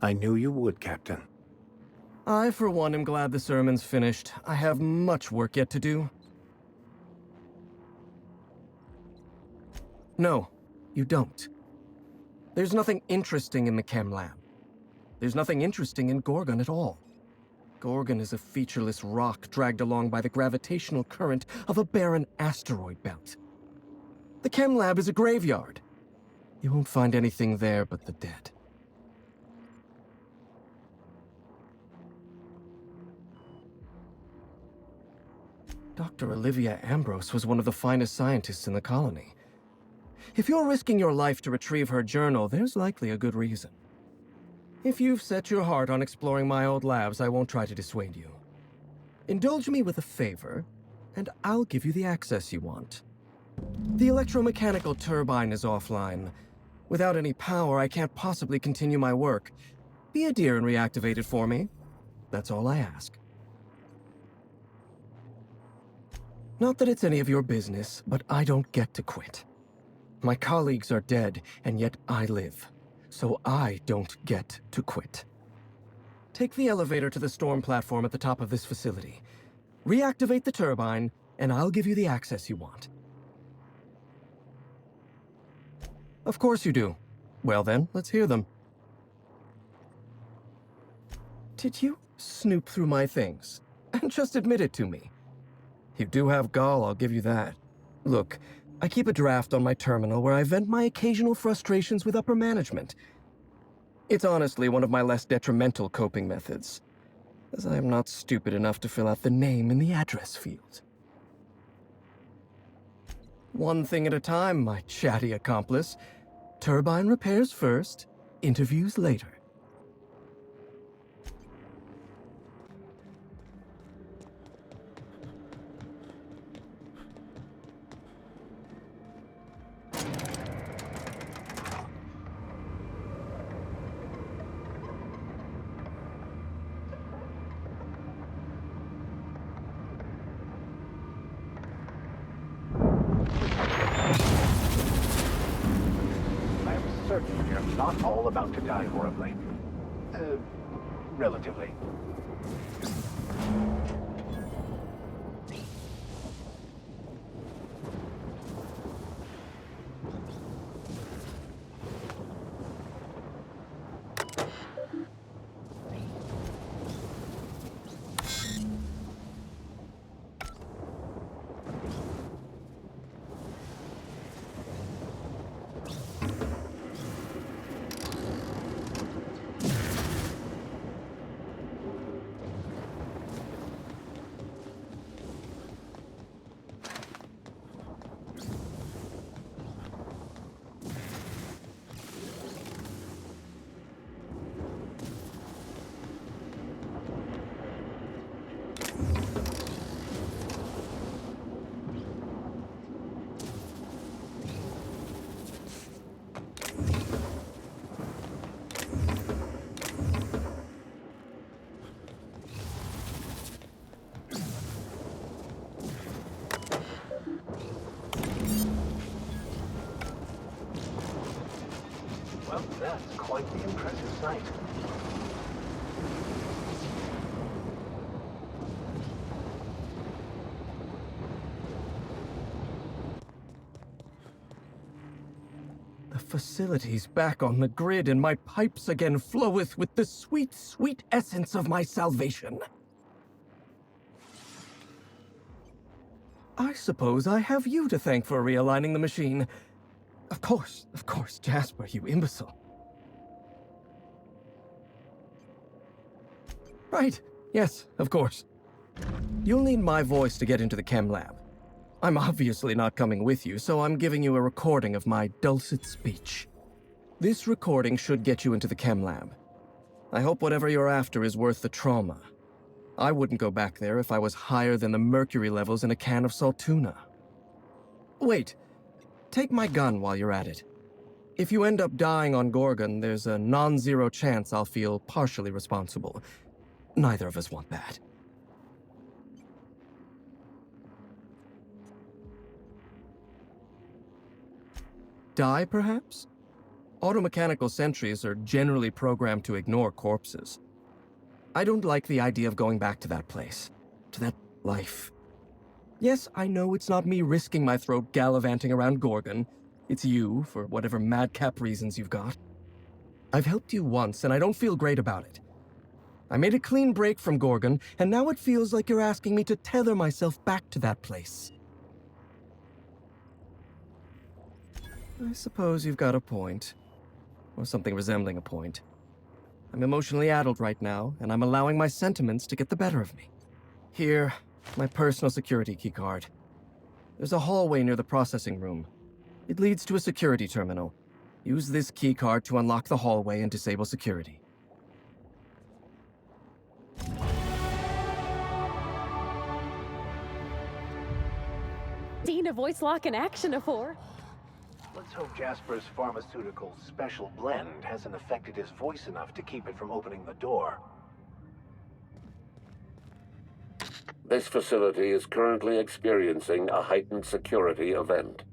I knew you would, Captain. I, for one, am glad the sermon's finished. I have much work yet to do. No, you don't. There's nothing interesting in the chem lab. There's nothing interesting in Gorgon at all. Gorgon is a featureless rock dragged along by the gravitational current of a barren asteroid belt. The chem lab is a graveyard. You won't find anything there but the dead. Dr. Olivia Ambrose was one of the finest scientists in the colony. If you're risking your life to retrieve her journal, there's likely a good reason. If you've set your heart on exploring my old labs, I won't try to dissuade you. Indulge me with a favor, and I'll give you the access you want. The electromechanical turbine is offline. Without any power, I can't possibly continue my work. Be a dear and reactivate it for me. That's all I ask. Not that it's any of your business, but I don't get to quit. My colleagues are dead, and yet I live. So I don't get to quit. Take the elevator to the storm platform at the top of this facility. Reactivate the turbine, and I'll give you the access you want. Of course you do. Well then, let's hear them. Did you snoop through my things? And just admit it to me. You do have gall, I'll give you that. Look, I keep a draft on my terminal where I vent my occasional frustrations with upper management. It's honestly one of my less detrimental coping methods, as I am not stupid enough to fill out the name in the address field. One thing at a time, my chatty accomplice. Turbine repairs first, interviews later. Certain you're not all about to die horribly. Relatively. Well, that's quite the impressive sight. The facility's back on the grid, and my pipes again floweth with the sweet, sweet essence of my salvation. I suppose I have you to thank for realigning the machine. Of course, Jasper, you imbecile. Right, yes, of course. You'll need my voice to get into the chem lab. I'm obviously not coming with you, so I'm giving you a recording of my dulcet speech. This recording should get you into the chem lab. I hope whatever you're after is worth the trauma. I wouldn't go back there if I was higher than the mercury levels in a can of salt tuna. Wait, take my gun while you're at it. If you end up dying on Gorgon, there's a non-zero chance I'll feel partially responsible. Neither of us want that. Die, perhaps? Automechanical sentries are generally programmed to ignore corpses. I don't like the idea of going back to that place, to that life. Yes, I know it's not me risking my throat gallivanting around Gorgon. It's you, for whatever madcap reasons you've got. I've helped you once, and I don't feel great about it. I made a clean break from Gorgon, and now it feels like you're asking me to tether myself back to that place. I suppose you've got a point. Or something resembling a point. I'm emotionally addled right now, and I'm allowing my sentiments to get the better of me. Here, my personal security keycard. There's a hallway near the processing room. It leads to a security terminal. Use this keycard to unlock the hallway and disable security. Seen a voice lock in action before. Let's hope Jasper's pharmaceutical special blend hasn't affected his voice enough to keep it from opening the door. This facility is currently experiencing a heightened security event.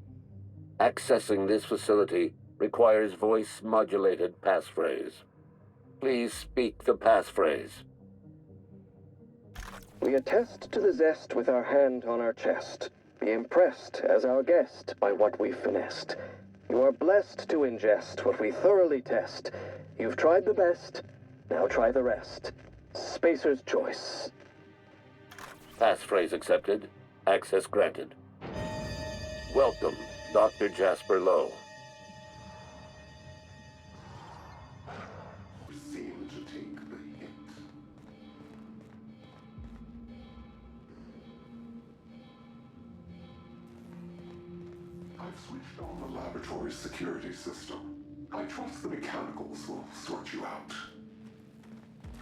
Accessing this facility requires voice-modulated passphrase. Please speak the passphrase. We attest to the zest with our hand on our chest. Be impressed as our guest by what we've finessed. You are blessed to ingest what we thoroughly test. You've tried the best, now try the rest. Spacer's choice. Passphrase accepted. Access granted. Welcome, Dr. Jasper Lowe. Seem to take the hit. I've switched on the laboratory security system. I trust the mechanicals will sort you out.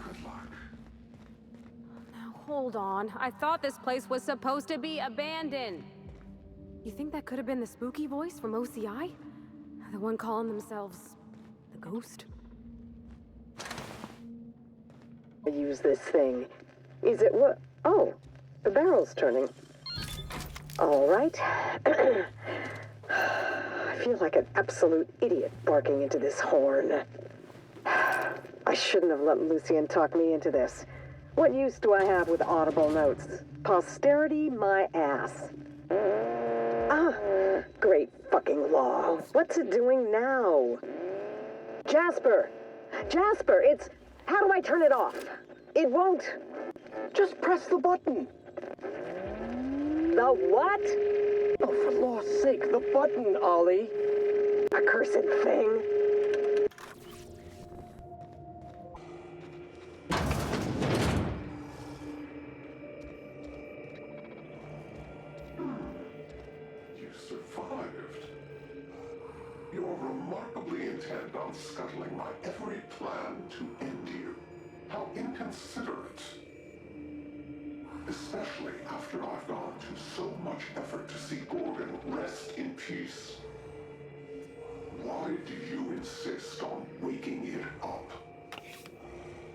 Good luck. Now hold on. I thought this place was supposed to be abandoned. You think that could have been the spooky voice from OCI? The one calling themselves the Ghost? Use this thing. Is it what? Oh, the barrel's turning. All right. I feel like an absolute idiot barking into this horn. I shouldn't have let Lucien talk me into this. What use do I have with audible notes? Posterity my ass. Ah, great fucking law. What's it doing now? Jasper! Jasper, it's... How do I turn it off? It won't. Just press the button. The what? Oh, for law's sake, the button, Ollie. Accursed thing. You survived. You're remarkably intent on scuttling my every plan to end you. How inconsiderate. Especially after I've gone to so much effort to see Gorgon rest in peace. Why do you insist on waking it up?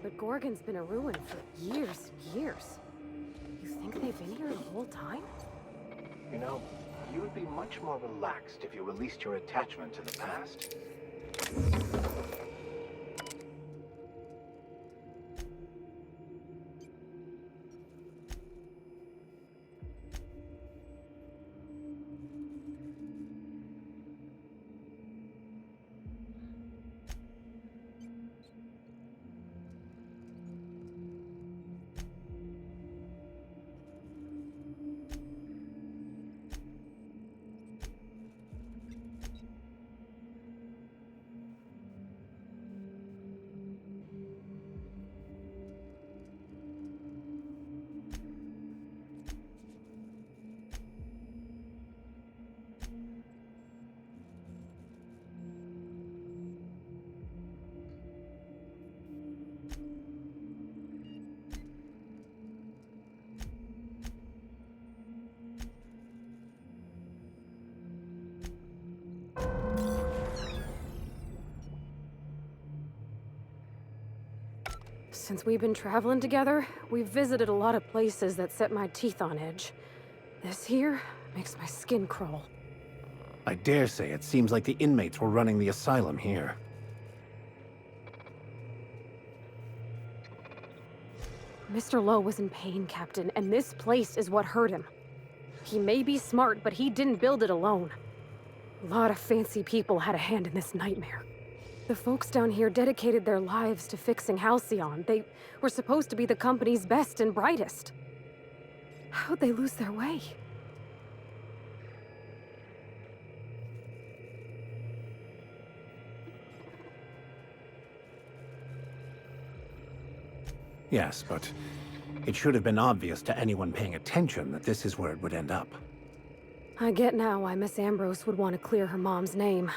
But Gorgon's been a ruin for years and years. You think they've been here the whole time? You know, you would be much more relaxed if you released your attachment to the past. Since we've been traveling together, we've visited a lot of places that set my teeth on edge. This here makes my skin crawl. I dare say it seems like the inmates were running the asylum here. Mr. Lowe was in pain, Captain, and this place is what hurt him. He may be smart, but he didn't build it alone. A lot of fancy people had a hand in this nightmare. The folks down here dedicated their lives to fixing Halcyon. They were supposed to be the company's best and brightest. How'd they lose their way? Yes, but it should have been obvious to anyone paying attention that this is where it would end up. I get now why Miss Ambrose would want to clear her mom's name.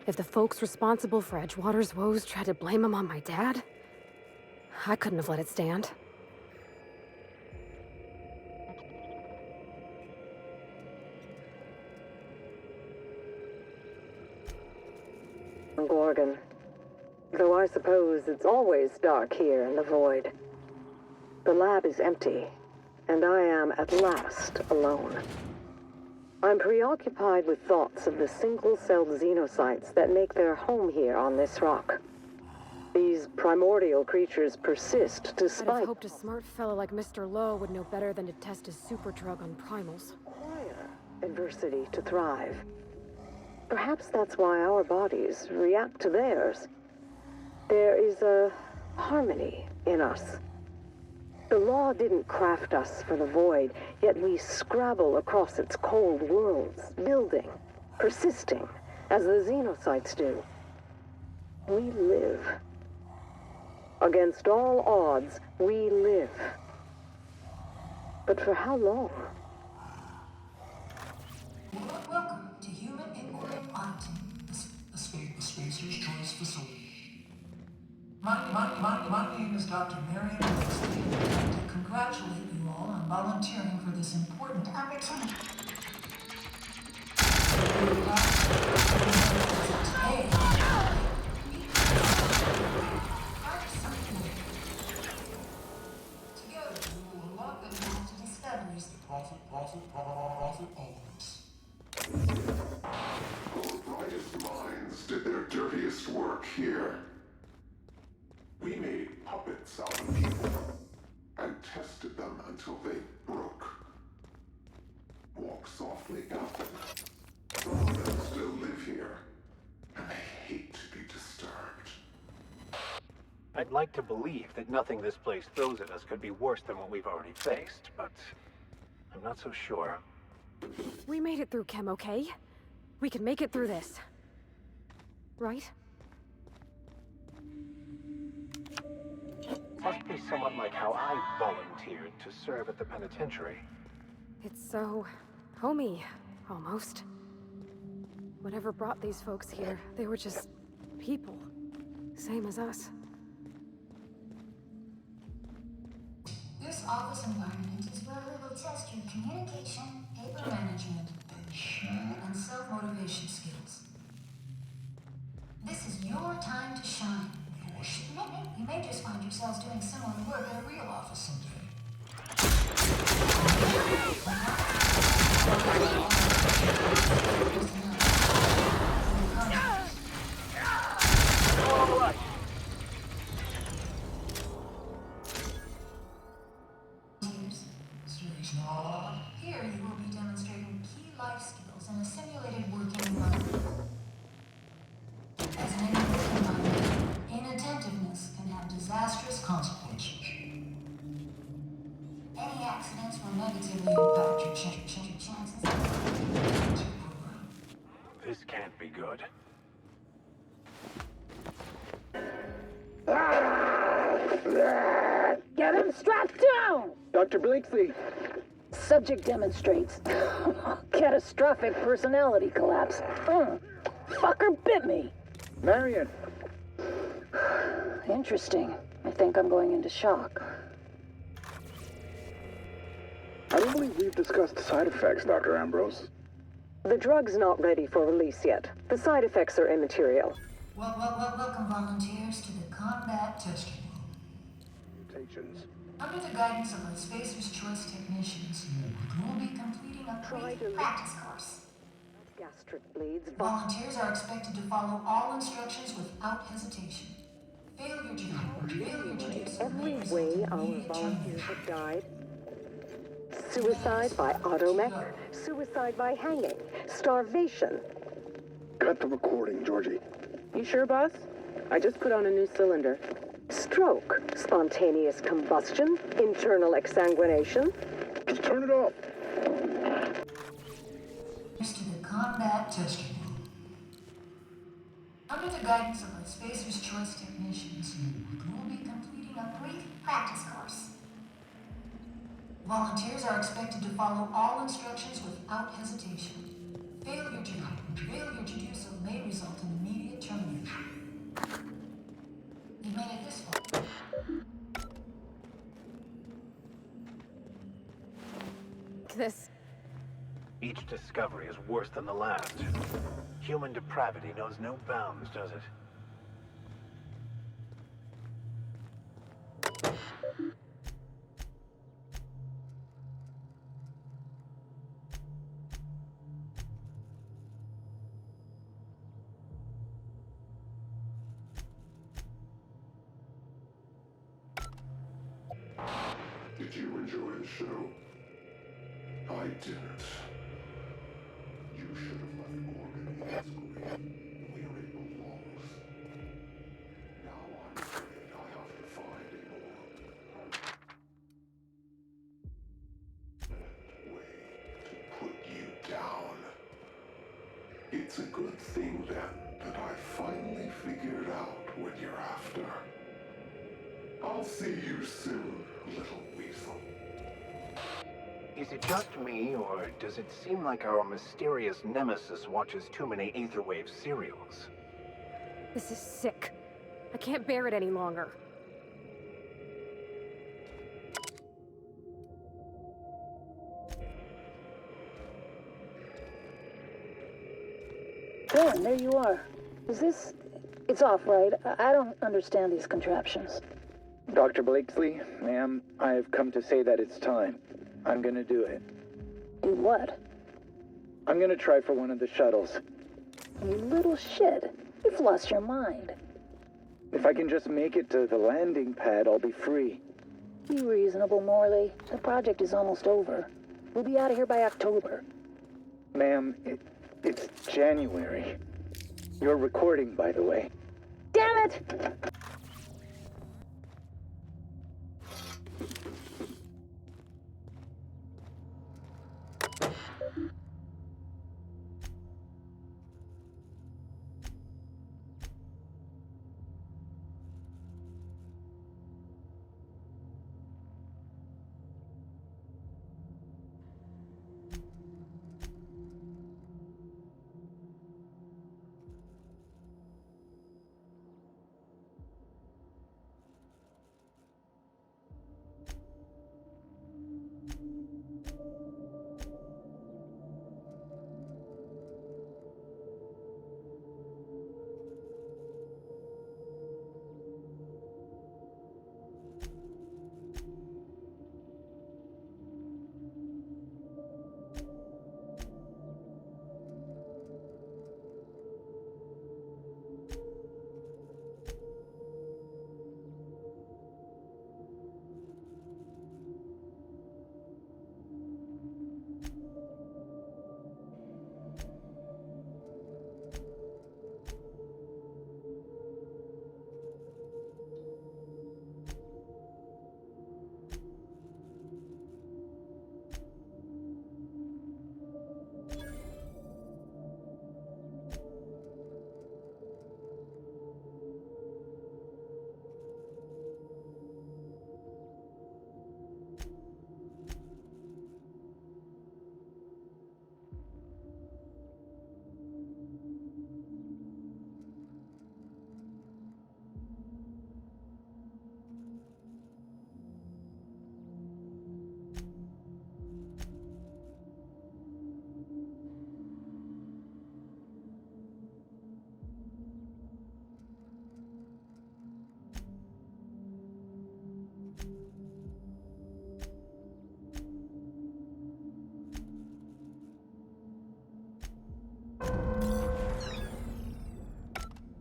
If the folks responsible for Edgewater's woes tried to blame him on my dad, I couldn't have let it stand. Gorgon. Though I suppose it's always dark here in the void. The lab is empty, and I am at last alone. I'm preoccupied with thoughts of the single-celled xenocytes that make their home here on this rock. These primordial creatures persist despite... I'd have hoped a smart fellow like Mr. Lowe would know better than to test his super drug on primals. Require adversity to thrive. Perhaps that's why our bodies react to theirs. There is a harmony in us. The law didn't craft us for the void, yet we scrabble across its cold worlds, building, persisting, as the xenocytes do. We live. Against all odds, we live. But for how long? Welcome to Human Inquiry Auditing, the Spacer's Choice Facility. My name is Dr. Marion Wesley. I'd like to congratulate you all on volunteering for this important opportunity. Together, we will unlock the path to discoveries that profit always. Our brightest minds did their dirtiest work here. We made puppets out of people and tested them until they broke. Walk softly, Captain. Some of them still live here, and they hate to be disturbed. I'd like to believe that nothing this place throws at us could be worse than what we've already faced, but I'm not so sure. We made it through, Chem, okay? We can make it through this. Right? Must be somewhat like how I volunteered to serve at the penitentiary. It's so... homey, almost. Whatever brought these folks here, they were just... people. Same as us. This office environment is where we will test your communication, paper management, and self-motivation skills. This is your time to shine. You may just find yourselves doing similar work at a real office someday. Here you will be demonstrating key life skills in a simulated working environment. As in any work environment, inattentiveness can have disastrous consequences. Any accidents will negatively impact your chances of your program. This can't be good. Get him strapped down! Dr. Blakeslee. Subject demonstrates catastrophic personality collapse. Fucker bit me. Marion. Interesting. I think I'm going into shock. I don't believe we've discussed side effects, Dr. Ambrose. The drug's not ready for release yet. The side effects are immaterial. Welcome volunteers to the combat testing room. functions. Under the guidance of our Spacer's Choice technicians, you will be completing a brief practice course. Gastric bleeds. Volunteers are expected to follow all instructions without hesitation. Failure to do so may Every result way in our immediate volunteers termination. have died. Suicide by automech, suicide by hanging, starvation. Cut the recording, Georgie. You sure, boss? I just put on a new cylinder. Stroke, spontaneous combustion, internal exsanguination. Just turn it off. To the combat tester pool. Under the guidance of our Spacer's Choice technicians, you will be completing a brief practice course. Volunteers are expected to follow all instructions without hesitation. Failure to do so may result in immediate termination. You made it this far. This. Each discovery is worse than the last. Human depravity knows no bounds, does it? Did you enjoy the show? I didn't. You should have left Gorgon in its grave where it belongs. Now I'm afraid I have to find a more way to put you down. It's a good thing then that I finally figured out what you're after. I'll see you soon, little weasel. Is it just me, or does it seem like our mysterious nemesis watches too many Aetherwave serials? This is sick. I can't bear it any longer. Dan, there you are. Is this... It's off, right? I don't understand these contraptions. Dr. Blakesley, ma'am, I've come to say that it's time. I'm gonna do it. Do what? I'm gonna try for one of the shuttles. You little shit. You've lost your mind. If I can just make it to the landing pad, I'll be free. Be reasonable, Morley. The project is almost over. We'll be out of here by October. Ma'am, it's January. You're recording, by the way. Damn it!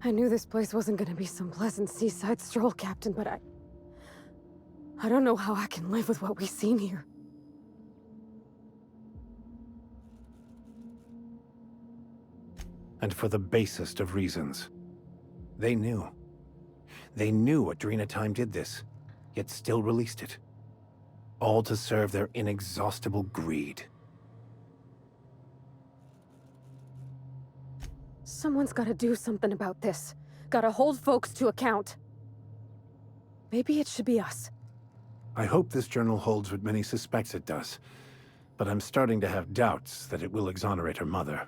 I knew this place wasn't gonna be some pleasant seaside stroll, Captain, but I don't know how I can live with what we've seen here. And for the basest of reasons. They knew. They knew Adrena Time did this, yet still released it. All to serve their inexhaustible greed. Someone's gotta do something about this. Gotta hold folks to account. Maybe it should be us. I hope this journal holds what many suspects it does, but I'm starting to have doubts that it will exonerate her mother.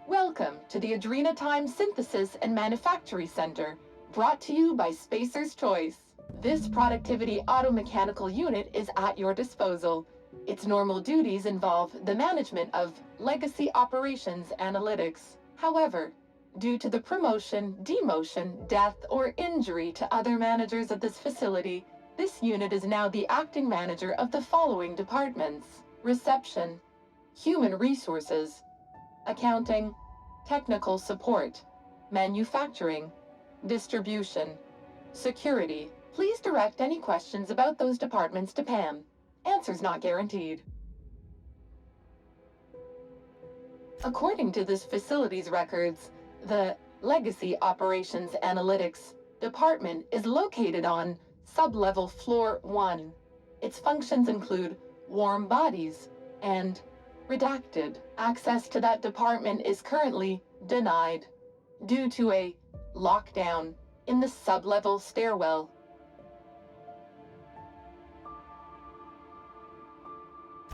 Welcome to the Adrena Time Synthesis and Manufactory Center, brought to you by Spacer's Choice. This productivity automechanical unit is at your disposal. Its normal duties involve the management of legacy operations analytics. However, due to the promotion, demotion, death, or injury to other managers of this facility, this unit is now the acting manager of the following departments: Reception, Human Resources, Accounting, Technical Support, Manufacturing, Distribution, Security. Please direct any questions about those departments to Pam. Answers not guaranteed. According to this facility's records, the Legacy Operations Analytics Department is located on Sublevel Floor 1. Its functions include warm bodies and redacted. Access to that department is currently denied due to a lockdown in the sublevel stairwell.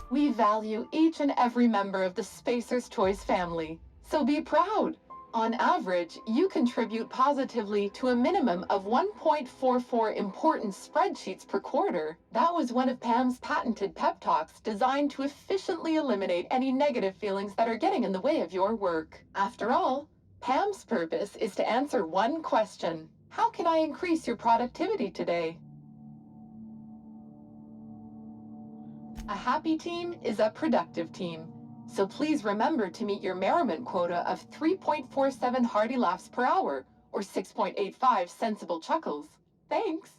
We value each and every member of the Spacer's Choice family, so be proud. On average, you contribute positively to a minimum of 1.44 important spreadsheets per quarter. That was one of Pam's patented pep talks designed to efficiently eliminate any negative feelings that are getting in the way of your work. After all, Pam's purpose is to answer one question: how can I increase your productivity today? A happy team is a productive team. So please remember to meet your merriment quota of 3.47 hearty laughs per hour, or 6.85 sensible chuckles. Thanks!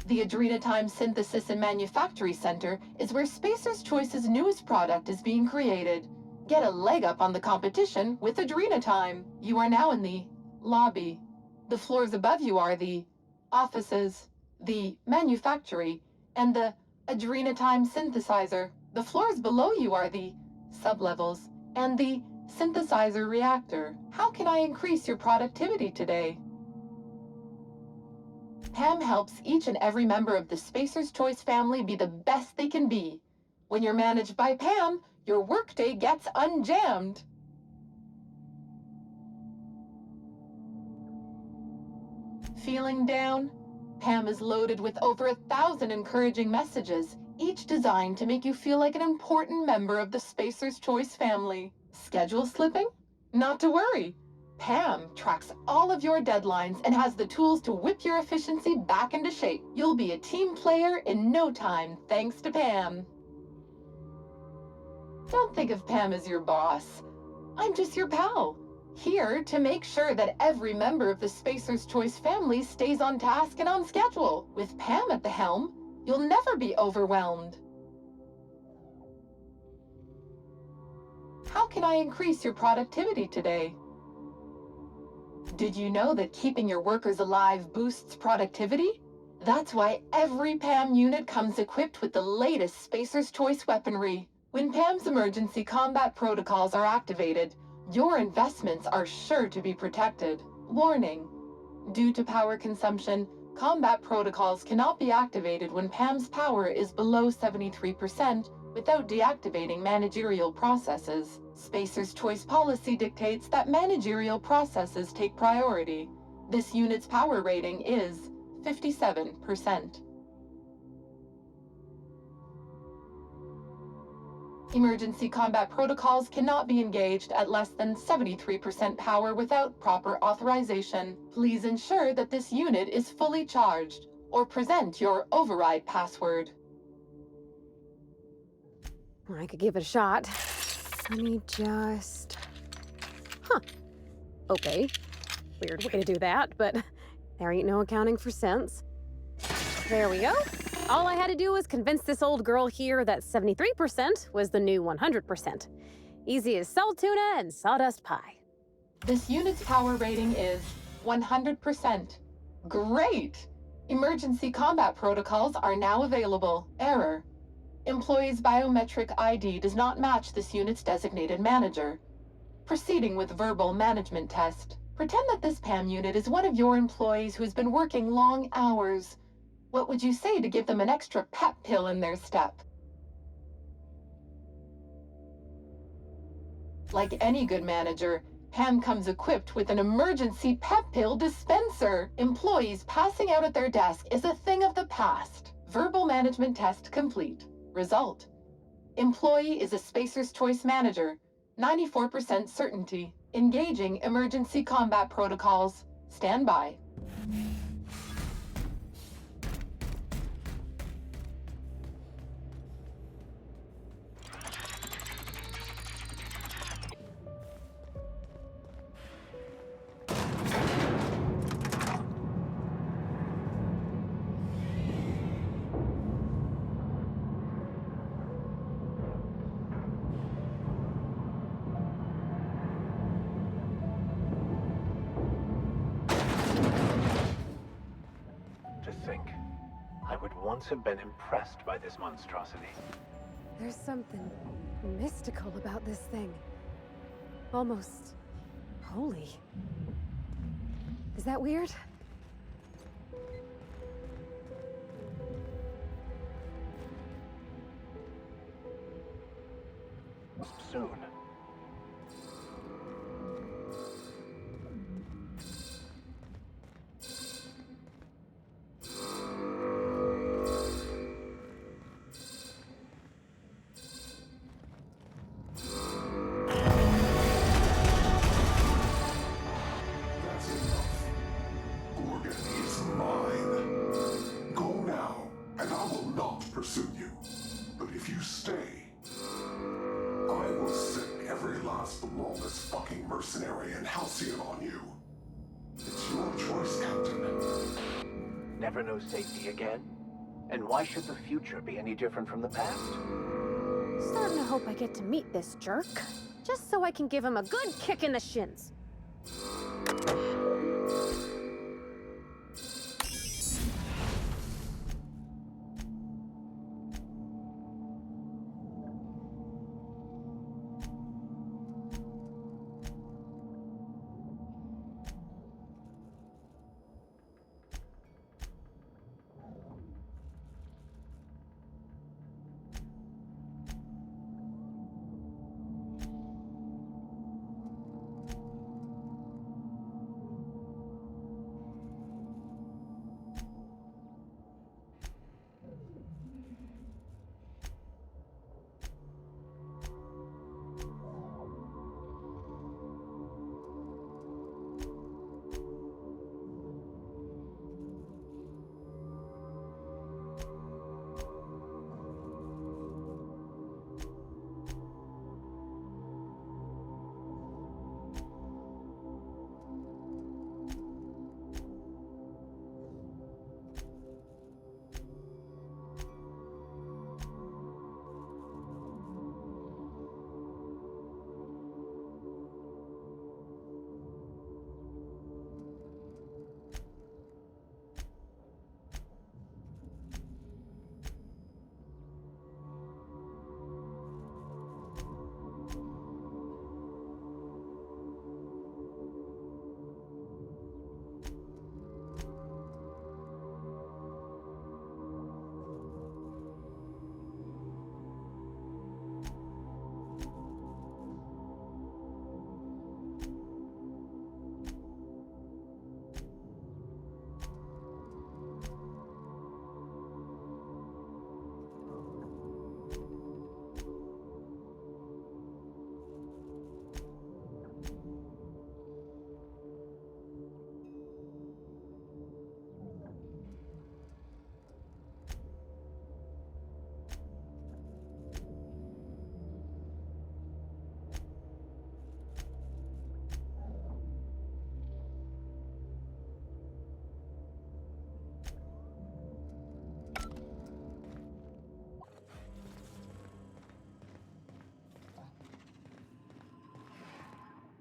The Adrena Time Synthesis and Manufactory Center is where Spacer's Choice's newest product is being created. Get a leg up on the competition with Adrena Time. You are now in the lobby. The floors above you are the offices, the manufactory, and the Adrena Time Synthesizer. The floors below you are the sublevels and the synthesizer reactor. How can I increase your productivity today? Pam helps each and every member of the Spacer's Choice family be the best they can be. When you're managed by Pam, your workday gets unjammed. Feeling down? Pam is loaded with over 1,000 encouraging messages, each designed to make you feel like an important member of the Spacer's Choice family. Schedule slipping? Not to worry. Pam tracks all of your deadlines and has the tools to whip your efficiency back into shape. You'll be a team player in no time, thanks to Pam. Don't think of Pam as your boss. I'm just your pal, here to make sure that every member of the Spacer's Choice family stays on task and on schedule. With Pam at the helm, you'll never be overwhelmed. How can I increase your productivity today? Did you know that keeping your workers alive boosts productivity? That's why every Pam unit comes equipped with the latest Spacer's Choice weaponry. When Pam's emergency combat protocols are activated, your investments are sure to be protected. Warning: due to power consumption, combat protocols cannot be activated when Pam's power is below 73% without deactivating managerial processes. Spacer's Choice policy dictates that managerial processes take priority. This unit's power rating is 57%. Emergency combat protocols cannot be engaged at less than 73% power without proper authorization. Please ensure that this unit is fully charged, or present your override password. I could give it a shot. Let me just... Huh. Okay. Weird way to do that, but there ain't no accounting for sense. There we go. All I had to do was convince this old girl here that 73% was the new 100%. Easy as salt tuna and sawdust pie. This unit's power rating is 100%. Great! Emergency combat protocols are now available. Error. Employee's biometric ID does not match this unit's designated manager. Proceeding with verbal management test. Pretend that this PAM unit is one of your employees who's been working long hours. What would you say to give them an extra pep pill in their step? Like any good manager, Pam comes equipped with an emergency pep pill dispenser. Employees passing out at their desk is a thing of the past. Verbal management test complete. Result. Employee is a Spacer's Choice manager. 94% certainty. Engaging emergency combat protocols. Stand by. To think, I would once have been impressed by this monstrosity. There's something mystical about this thing. Almost holy. Is that weird? Soon. That's enough. Gorgon is mine. Go now, and I will not pursue you. But if you stay, I will sick every last lawless fucking mercenary and halcyon on you. It's your choice, Captain. Never know safety again? And why should the future be any different from the past? Starting to hope I get to meet this jerk. Just so I can give him a good kick in the shins.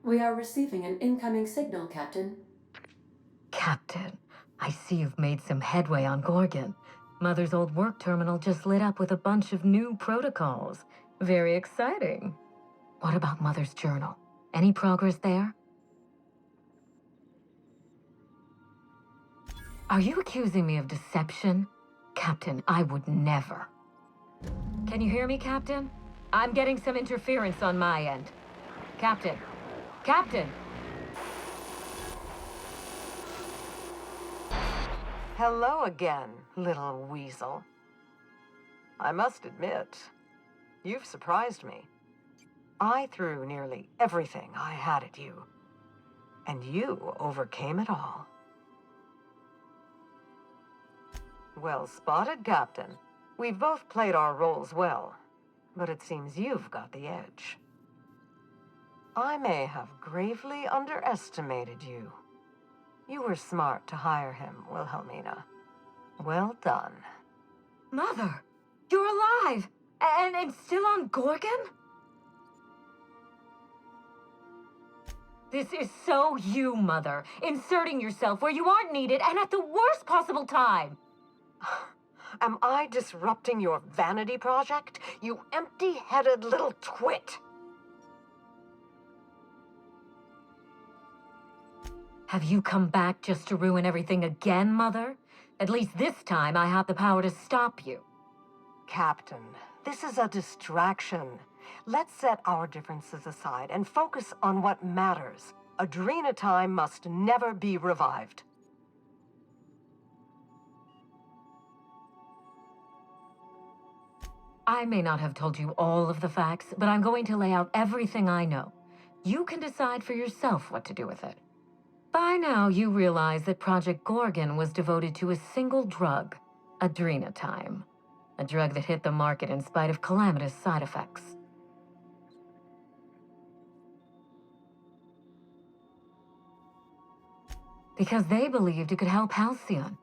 We are receiving an incoming signal, Captain. Captain, I see you've made some headway on Gorgon. Mother's old work terminal just lit up with a bunch of new protocols. Very exciting. What about Mother's journal? Any progress there? Are you accusing me of deception? Captain, I would never. Can you hear me, Captain? I'm getting some interference on my end. Captain! Captain! Hello again, little weasel. I must admit, you've surprised me. I threw nearly everything I had at you, and you overcame it all. Well spotted, Captain. We've both played our roles well, but it seems you've got the edge. I may have gravely underestimated you. You were smart to hire him, Wilhelmina. Well done. Mother! You're alive! And still on Gorgon? This is so you, Mother. Inserting yourself where you aren't needed and at the worst possible time. Am I disrupting your vanity project, you empty-headed little twit? Have you come back just to ruin everything again, Mother? At least this time I have the power to stop you. Captain, this is a distraction. Let's set our differences aside and focus on what matters. Adrena time must never be revived. I may not have told you all of the facts, but I'm going to lay out everything I know. You can decide for yourself what to do with it. By now, you realize that Project Gorgon was devoted to a single drug, Adrena time. A drug that hit the market in spite of calamitous side effects. Because they believed it could help Halcyon.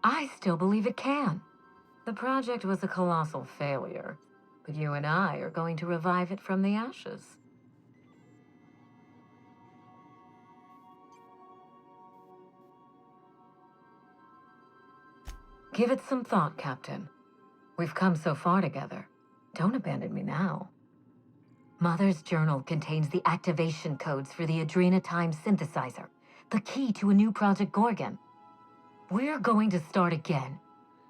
I still believe it can. The project was a colossal failure, but you and I are going to revive it from the ashes. Give it some thought, Captain. We've come so far together. Don't abandon me now. Mother's journal contains the activation codes for the Adrena time synthesizer, the key to a new Project Gorgon. We're going to start again,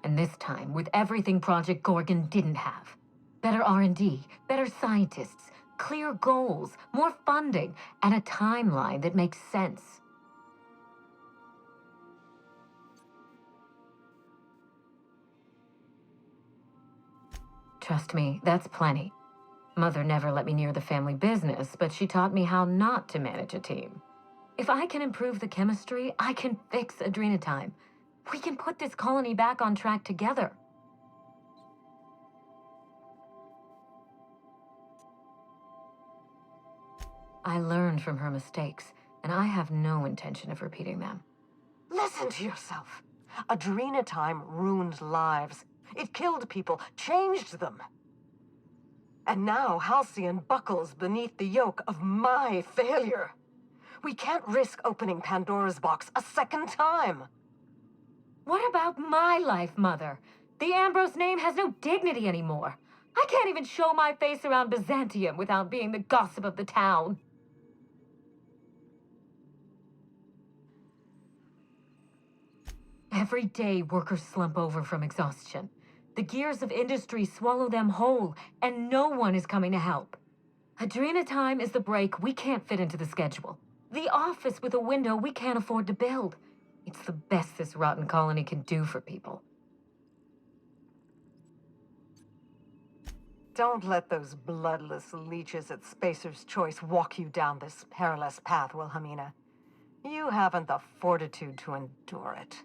and this time with everything Project Gorgon didn't have. Better R&D, better scientists, clear goals, more funding, and a timeline that makes sense. Trust me, that's plenty. Mother never let me near the family business, but she taught me how not to manage a team. If I can improve the chemistry, I can fix Adrena time. We can put this colony back on track together. I learned from her mistakes, and I have no intention of repeating them. Listen to yourself. Adrena time ruined lives. It killed people, changed them. And now Halcyon buckles beneath the yoke of my failure. We can't risk opening Pandora's box a second time. What about my life, Mother? The Ambrose name has no dignity anymore. I can't even show my face around Byzantium without being the gossip of the town. Every day, workers slump over from exhaustion. The gears of industry swallow them whole, and no one is coming to help. Adrena time is the break we can't fit into the schedule. The office with a window we can't afford to build. It's the best this rotten colony can do for people. Don't let those bloodless leeches at Spacer's Choice walk you down this perilous path, Wilhelmina. You haven't the fortitude to endure it.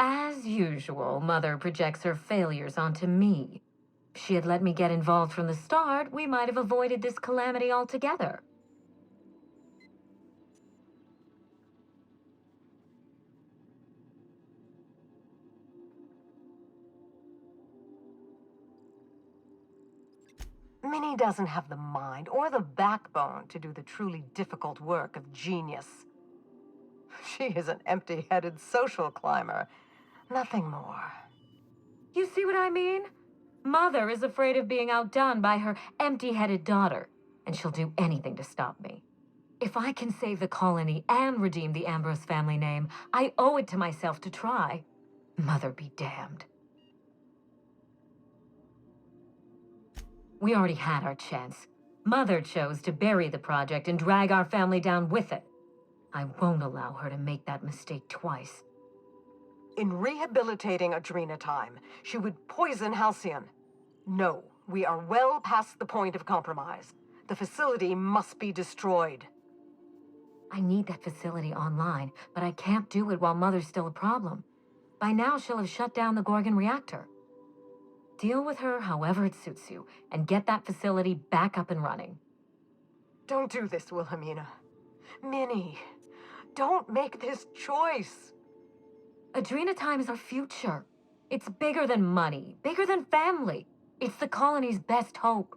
As usual, Mother projects her failures onto me. If she had let me get involved from the start, we might have avoided this calamity altogether. Minnie doesn't have the mind or the backbone to do the truly difficult work of genius. She is an empty-headed social climber, nothing more. You see what I mean? Mother is afraid of being outdone by her empty-headed daughter, and she'll do anything to stop me. If I can save the colony and redeem the Ambrose family name, I owe it to myself to try. Mother be damned. We already had our chance. Mother chose to bury the project and drag our family down with it. I won't allow her to make that mistake twice. In rehabilitating Adrena Time, she would poison Halcyon. No, we are well past the point of compromise. The facility must be destroyed. I need that facility online, but I can't do it while Mother's still a problem. By now, she'll have shut down the Gorgon reactor. Deal with her however it suits you, and get that facility back up and running. Don't do this, Wilhelmina. Minnie, don't make this choice. Adrena Time is our future. It's bigger than money, bigger than family. It's the colony's best hope.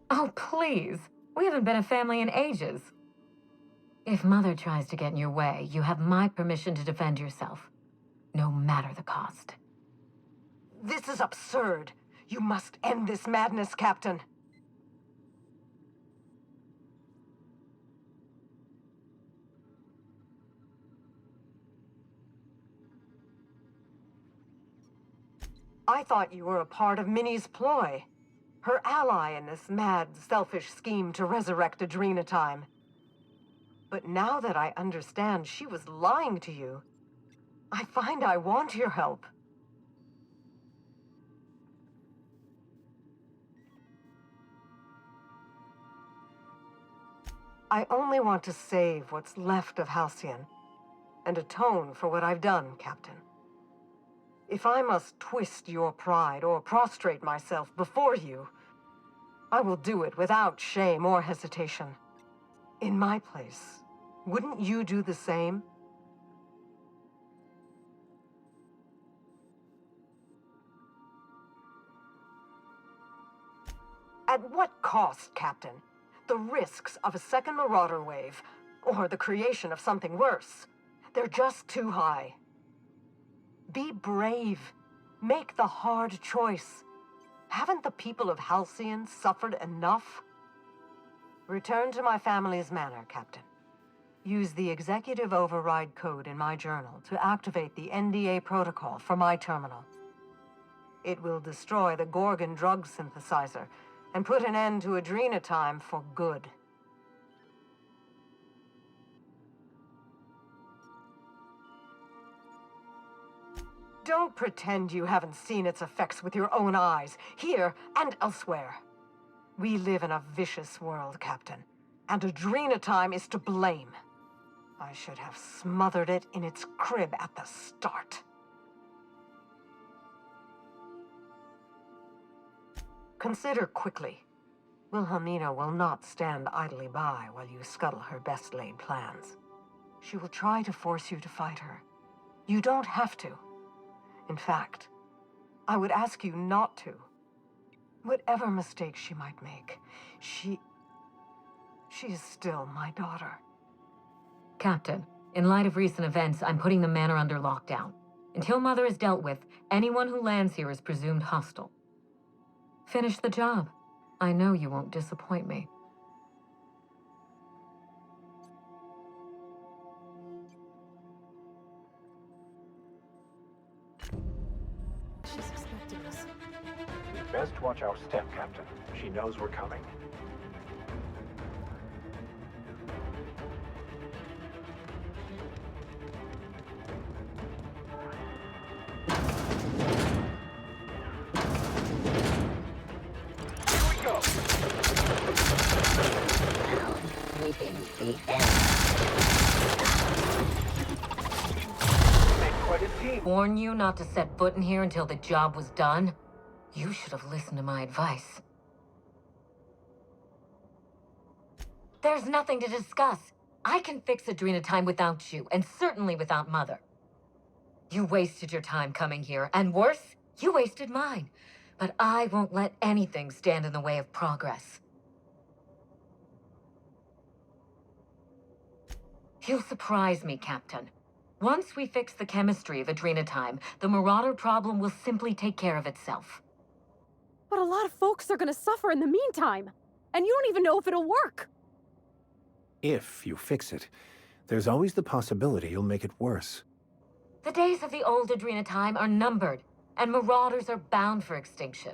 Oh, please. We haven't been a family in ages. If Mother tries to get in your way, you have my permission to defend yourself, no matter the cost. This is absurd. You must end this madness, Captain. I thought you were a part of Minnie's ploy. Her ally in this mad, selfish scheme to resurrect Adrena Time. But now that I understand she was lying to you, I find I want your help. I only want to save what's left of Halcyon, and atone for what I've done, Captain. If I must twist your pride or prostrate myself before you, I will do it without shame or hesitation. In my place, wouldn't you do the same? At what cost, Captain? The risks of a second Marauder wave, or the creation of something worse. They're just too high. Be brave. Make the hard choice. Haven't the people of Halcyon suffered enough? Return to my family's manor, Captain. Use the executive override code in my journal to activate the NDA protocol for my terminal. It will destroy the Gorgon drug synthesizer and put an end to Adrena Time for good. Don't pretend you haven't seen its effects with your own eyes, here and elsewhere. We live in a vicious world, Captain, and Adrena Time is to blame. I should have smothered it in its crib at the start. Consider quickly. Wilhelmina will not stand idly by while you scuttle her best-laid plans. She will try to force you to fight her. You don't have to. In fact, I would ask you not to. Whatever mistakes she might make, she is still my daughter. Captain, in light of recent events, I'm putting the manor under lockdown. Until Mother is dealt with, anyone who lands here is presumed hostile. Finish the job. I know you won't disappoint me. She's expecting us. We'd best watch our step, Captain. She knows we're coming. Warn you not to set foot in here until the job was done? You should have listened to my advice. There's nothing to discuss. I can fix Adrena Time without you, and certainly without Mother. You wasted your time coming here, and worse, you wasted mine. But I won't let anything stand in the way of progress. You'll surprise me, Captain. Once we fix the chemistry of Adrena Time, the Marauder problem will simply take care of itself. But a lot of folks are gonna suffer in the meantime, and you don't even know if it'll work. If you fix it, there's always the possibility you'll make it worse. The days of the old Adrena Time are numbered, and Marauders are bound for extinction.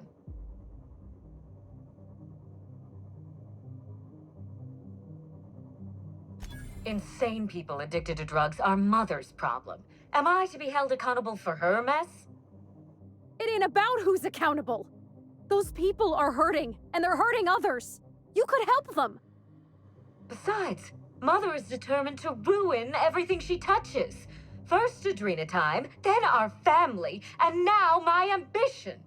Insane people addicted to drugs are Mother's problem. Am I to be held accountable for her mess? It ain't about who's accountable. Those people are hurting, and they're hurting others. You could help them. Besides, Mother is determined to ruin everything she touches. First Adrena Time, then our family, and now my ambition.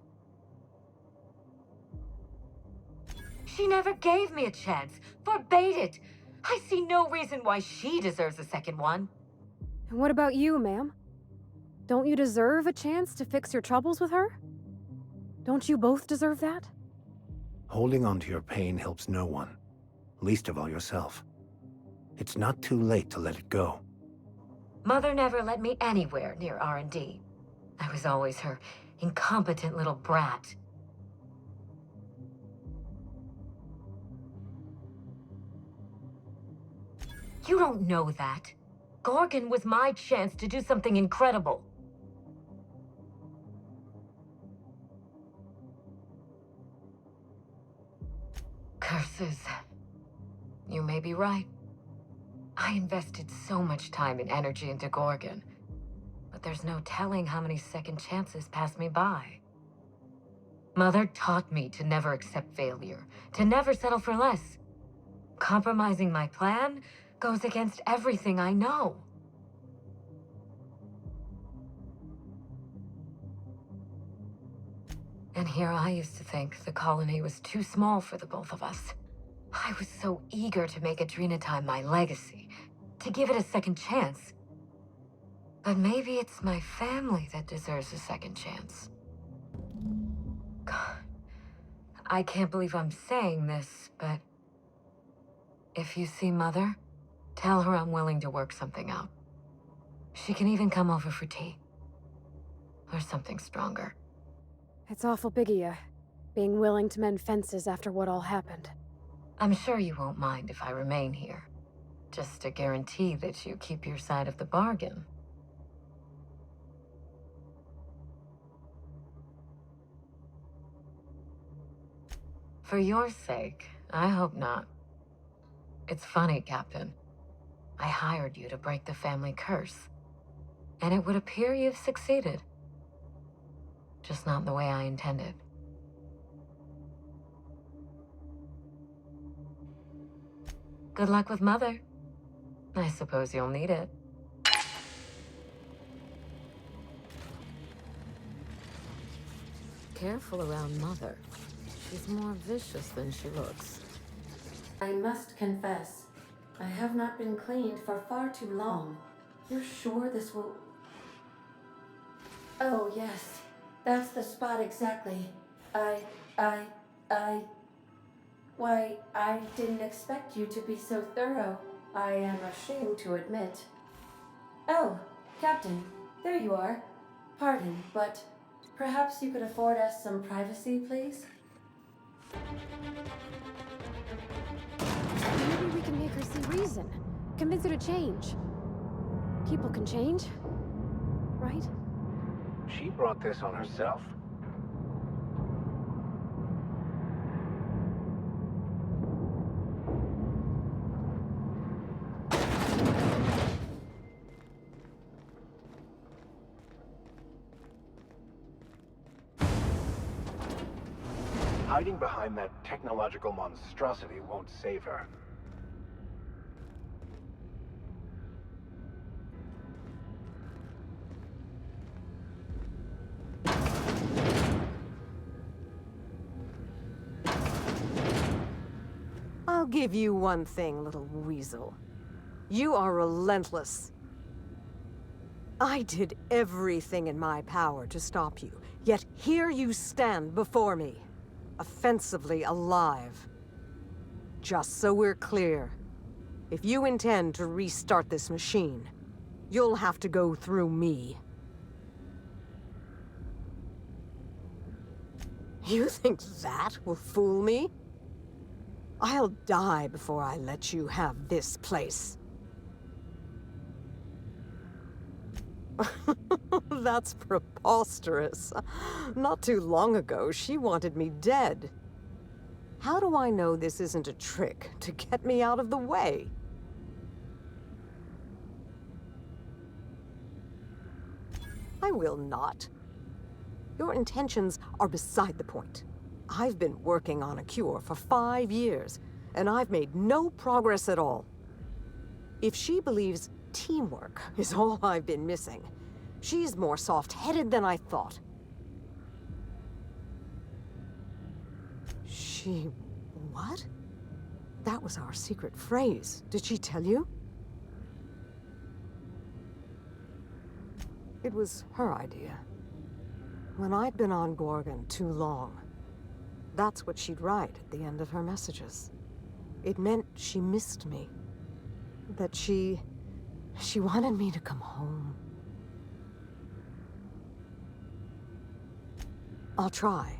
She never gave me a chance, forbade it. I see no reason why she deserves a second one. And what about you, ma'am? Don't you deserve a chance to fix your troubles with her? Don't you both deserve that? Holding on to your pain helps no one, least of all yourself. It's not too late to let it go. Mother never let me anywhere near R&D. I was always her incompetent little brat. You don't know that. Gorgon was my chance to do something incredible. Curses. You may be right. I invested so much time and energy into Gorgon, but there's no telling how many second chances passed me by. Mother taught me to never accept failure, to never settle for less. Compromising my plan goes against everything I know. And here I used to think the colony was too small for the both of us. I was so eager to make Adrena Time my legacy, to give it a second chance. But maybe it's my family that deserves a second chance. God, I can't believe I'm saying this, but if you see Mother, tell her I'm willing to work something out. She can even come over for tea. Or something stronger. It's awful big of you, being willing to mend fences after what all happened. I'm sure you won't mind if I remain here. Just to guarantee that you keep your side of the bargain. For your sake, I hope not. It's funny, Captain. I hired you to break the family curse. And it would appear you've succeeded. Just not the way I intended. Good luck with Mother. I suppose you'll need it. Careful around Mother. She's more vicious than she looks. I must confess, I have not been cleaned for far too long. You're sure this will... Oh, yes. That's the spot exactly. Why, I didn't expect you to be so thorough. I am ashamed to admit. Oh, Captain, there you are. Pardon, but perhaps you could afford us some privacy, please? Maybe we can make her see reason. Convince her to change. People can change, right? She brought this on herself. Hiding behind that technological monstrosity won't save her. I'll give you one thing, little weasel. You are relentless. I did everything in my power to stop you, yet here you stand before me, offensively alive. Just so we're clear, if you intend to restart this machine, you'll have to go through me. You think that will fool me? I'll die before I let you have this place. That's preposterous. Not too long ago, she wanted me dead. How do I know this isn't a trick to get me out of the way? I will not. Your intentions are beside the point. I've been working on a cure for 5 years, and I've made no progress at all. If she believes teamwork is all I've been missing, she's more soft-headed than I thought. She... what? That was our secret phrase. Did she tell you? It was her idea. When I'd been on Gorgon too long, that's what she'd write at the end of her messages. It meant she missed me. That she wanted me to come home. I'll try.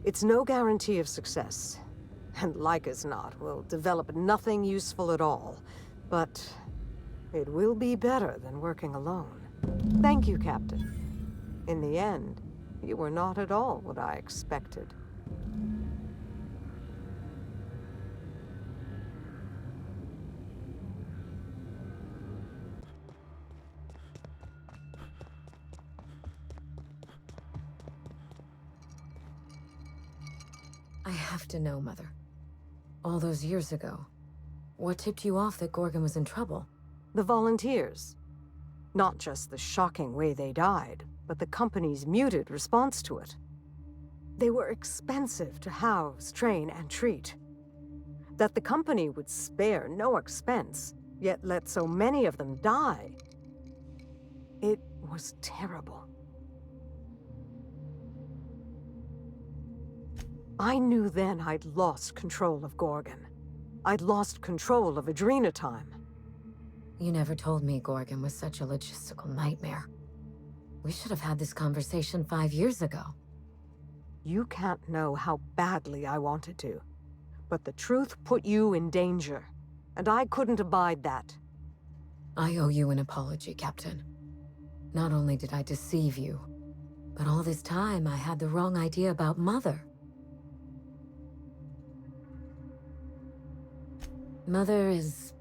It's no guarantee of success. And like as not, we'll develop nothing useful at all. But it will be better than working alone. Thank you, Captain. In the end, you were not at all what I expected. I have to know, Mother. All those years ago, what tipped you off that Gorgon was in trouble? The volunteers. Not just the shocking way they died, but the company's muted response to it. They were expensive to house, train, and treat. That the company would spare no expense, yet let so many of them die. It was terrible. I knew then I'd lost control of Gorgon. I'd lost control of Adrenatime. You never told me Gorgon was such a logistical nightmare. We should have had this conversation 5 years ago. You can't know how badly I wanted to. But the truth put you in danger, and I couldn't abide that. I owe you an apology, Captain. Not only did I deceive you, but all this time I had the wrong idea about Mother. Mother is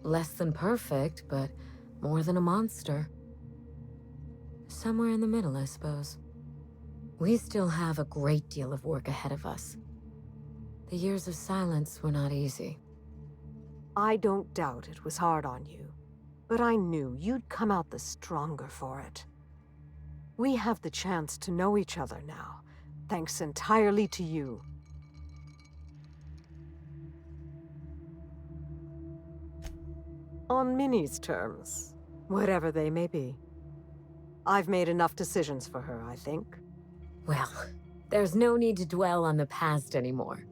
less than perfect, but more than a monster. Somewhere in the middle, I suppose. We still have a great deal of work ahead of us. The years of silence were not easy. I don't doubt it was hard on you, but I knew you'd come out the stronger for it. We have the chance to know each other now, thanks entirely to you. On Minnie's terms, whatever they may be. I've made enough decisions for her, I think. Well, there's no need to dwell on the past anymore.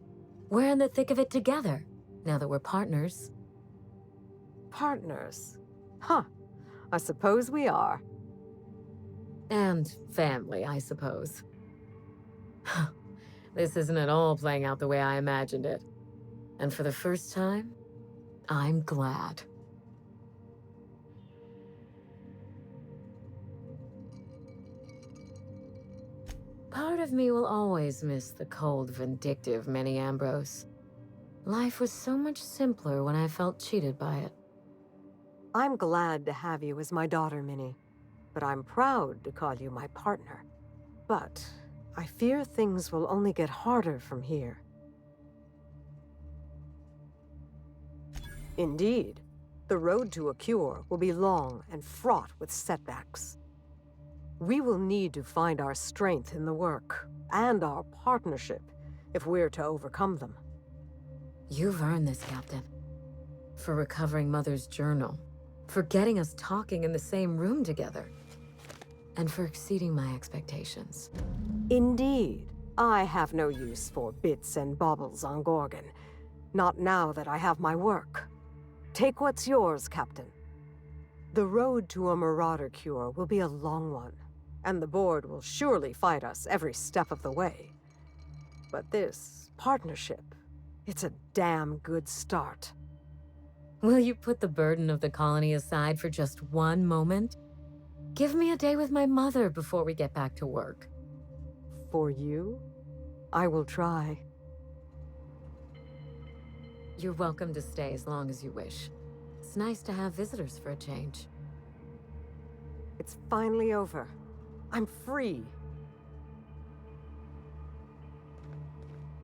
We're in the thick of it together, now that we're partners. Partners? Huh. I suppose we are. And family, I suppose. This isn't at all playing out the way I imagined it. And for the first time, I'm glad. Part of me will always miss the cold, vindictive Minnie Ambrose. Life was so much simpler when I felt cheated by it. I'm glad to have you as my daughter, Minnie. But I'm proud to call you my partner. But I fear things will only get harder from here. Indeed, the road to a cure will be long and fraught with setbacks. We will need to find our strength in the work, and our partnership, if we're to overcome them. You've earned this, Captain. for recovering Mother's journal, for getting us talking in the same room together, and for exceeding my expectations. Indeed, I have no use for bits and baubles on Gorgon. Not now that I have my work. Take what's yours, Captain. The road to a Marauder cure will be a long one, and the board will surely fight us every step of the way. But this partnership, it's a damn good start. Will you put the burden of the colony aside for just one moment? Give me a day with my mother before we get back to work. For you, I will try. You're welcome to stay as long as you wish. It's nice to have visitors for a change. It's finally over. I'm free.